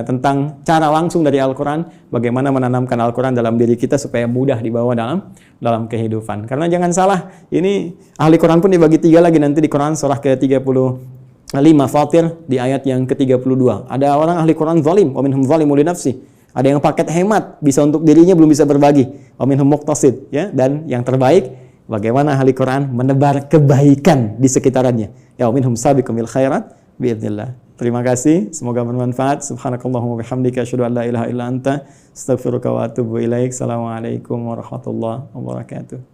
tentang cara langsung dari Al-Quran, bagaimana menanamkan Al-Quran dalam diri kita supaya mudah dibawa dalam kehidupan. Karena jangan salah, ini ahli Quran pun dibagi 3 lagi nanti di Quran surah ke-35 Fatir di ayat yang ke-32. Ada orang ahli Quran zalim, wa minhum zalimun li nafsi. Ada yang paket hemat, bisa untuk dirinya belum bisa berbagi. Wa minhum muqtasid, ya. Dan yang terbaik, bagaimana ahli Quran menebar kebaikan di sekitarannya. Ya, wa minhum sabiqum bil khairat biidznillah. Terima kasih, semoga bermanfaat. Subhanakallahumma bihamdika asyhadu an la ilaha illa anta astaghfiruka wa atubu ilaik. Assalamualaikum warahmatullahi wabarakatuh.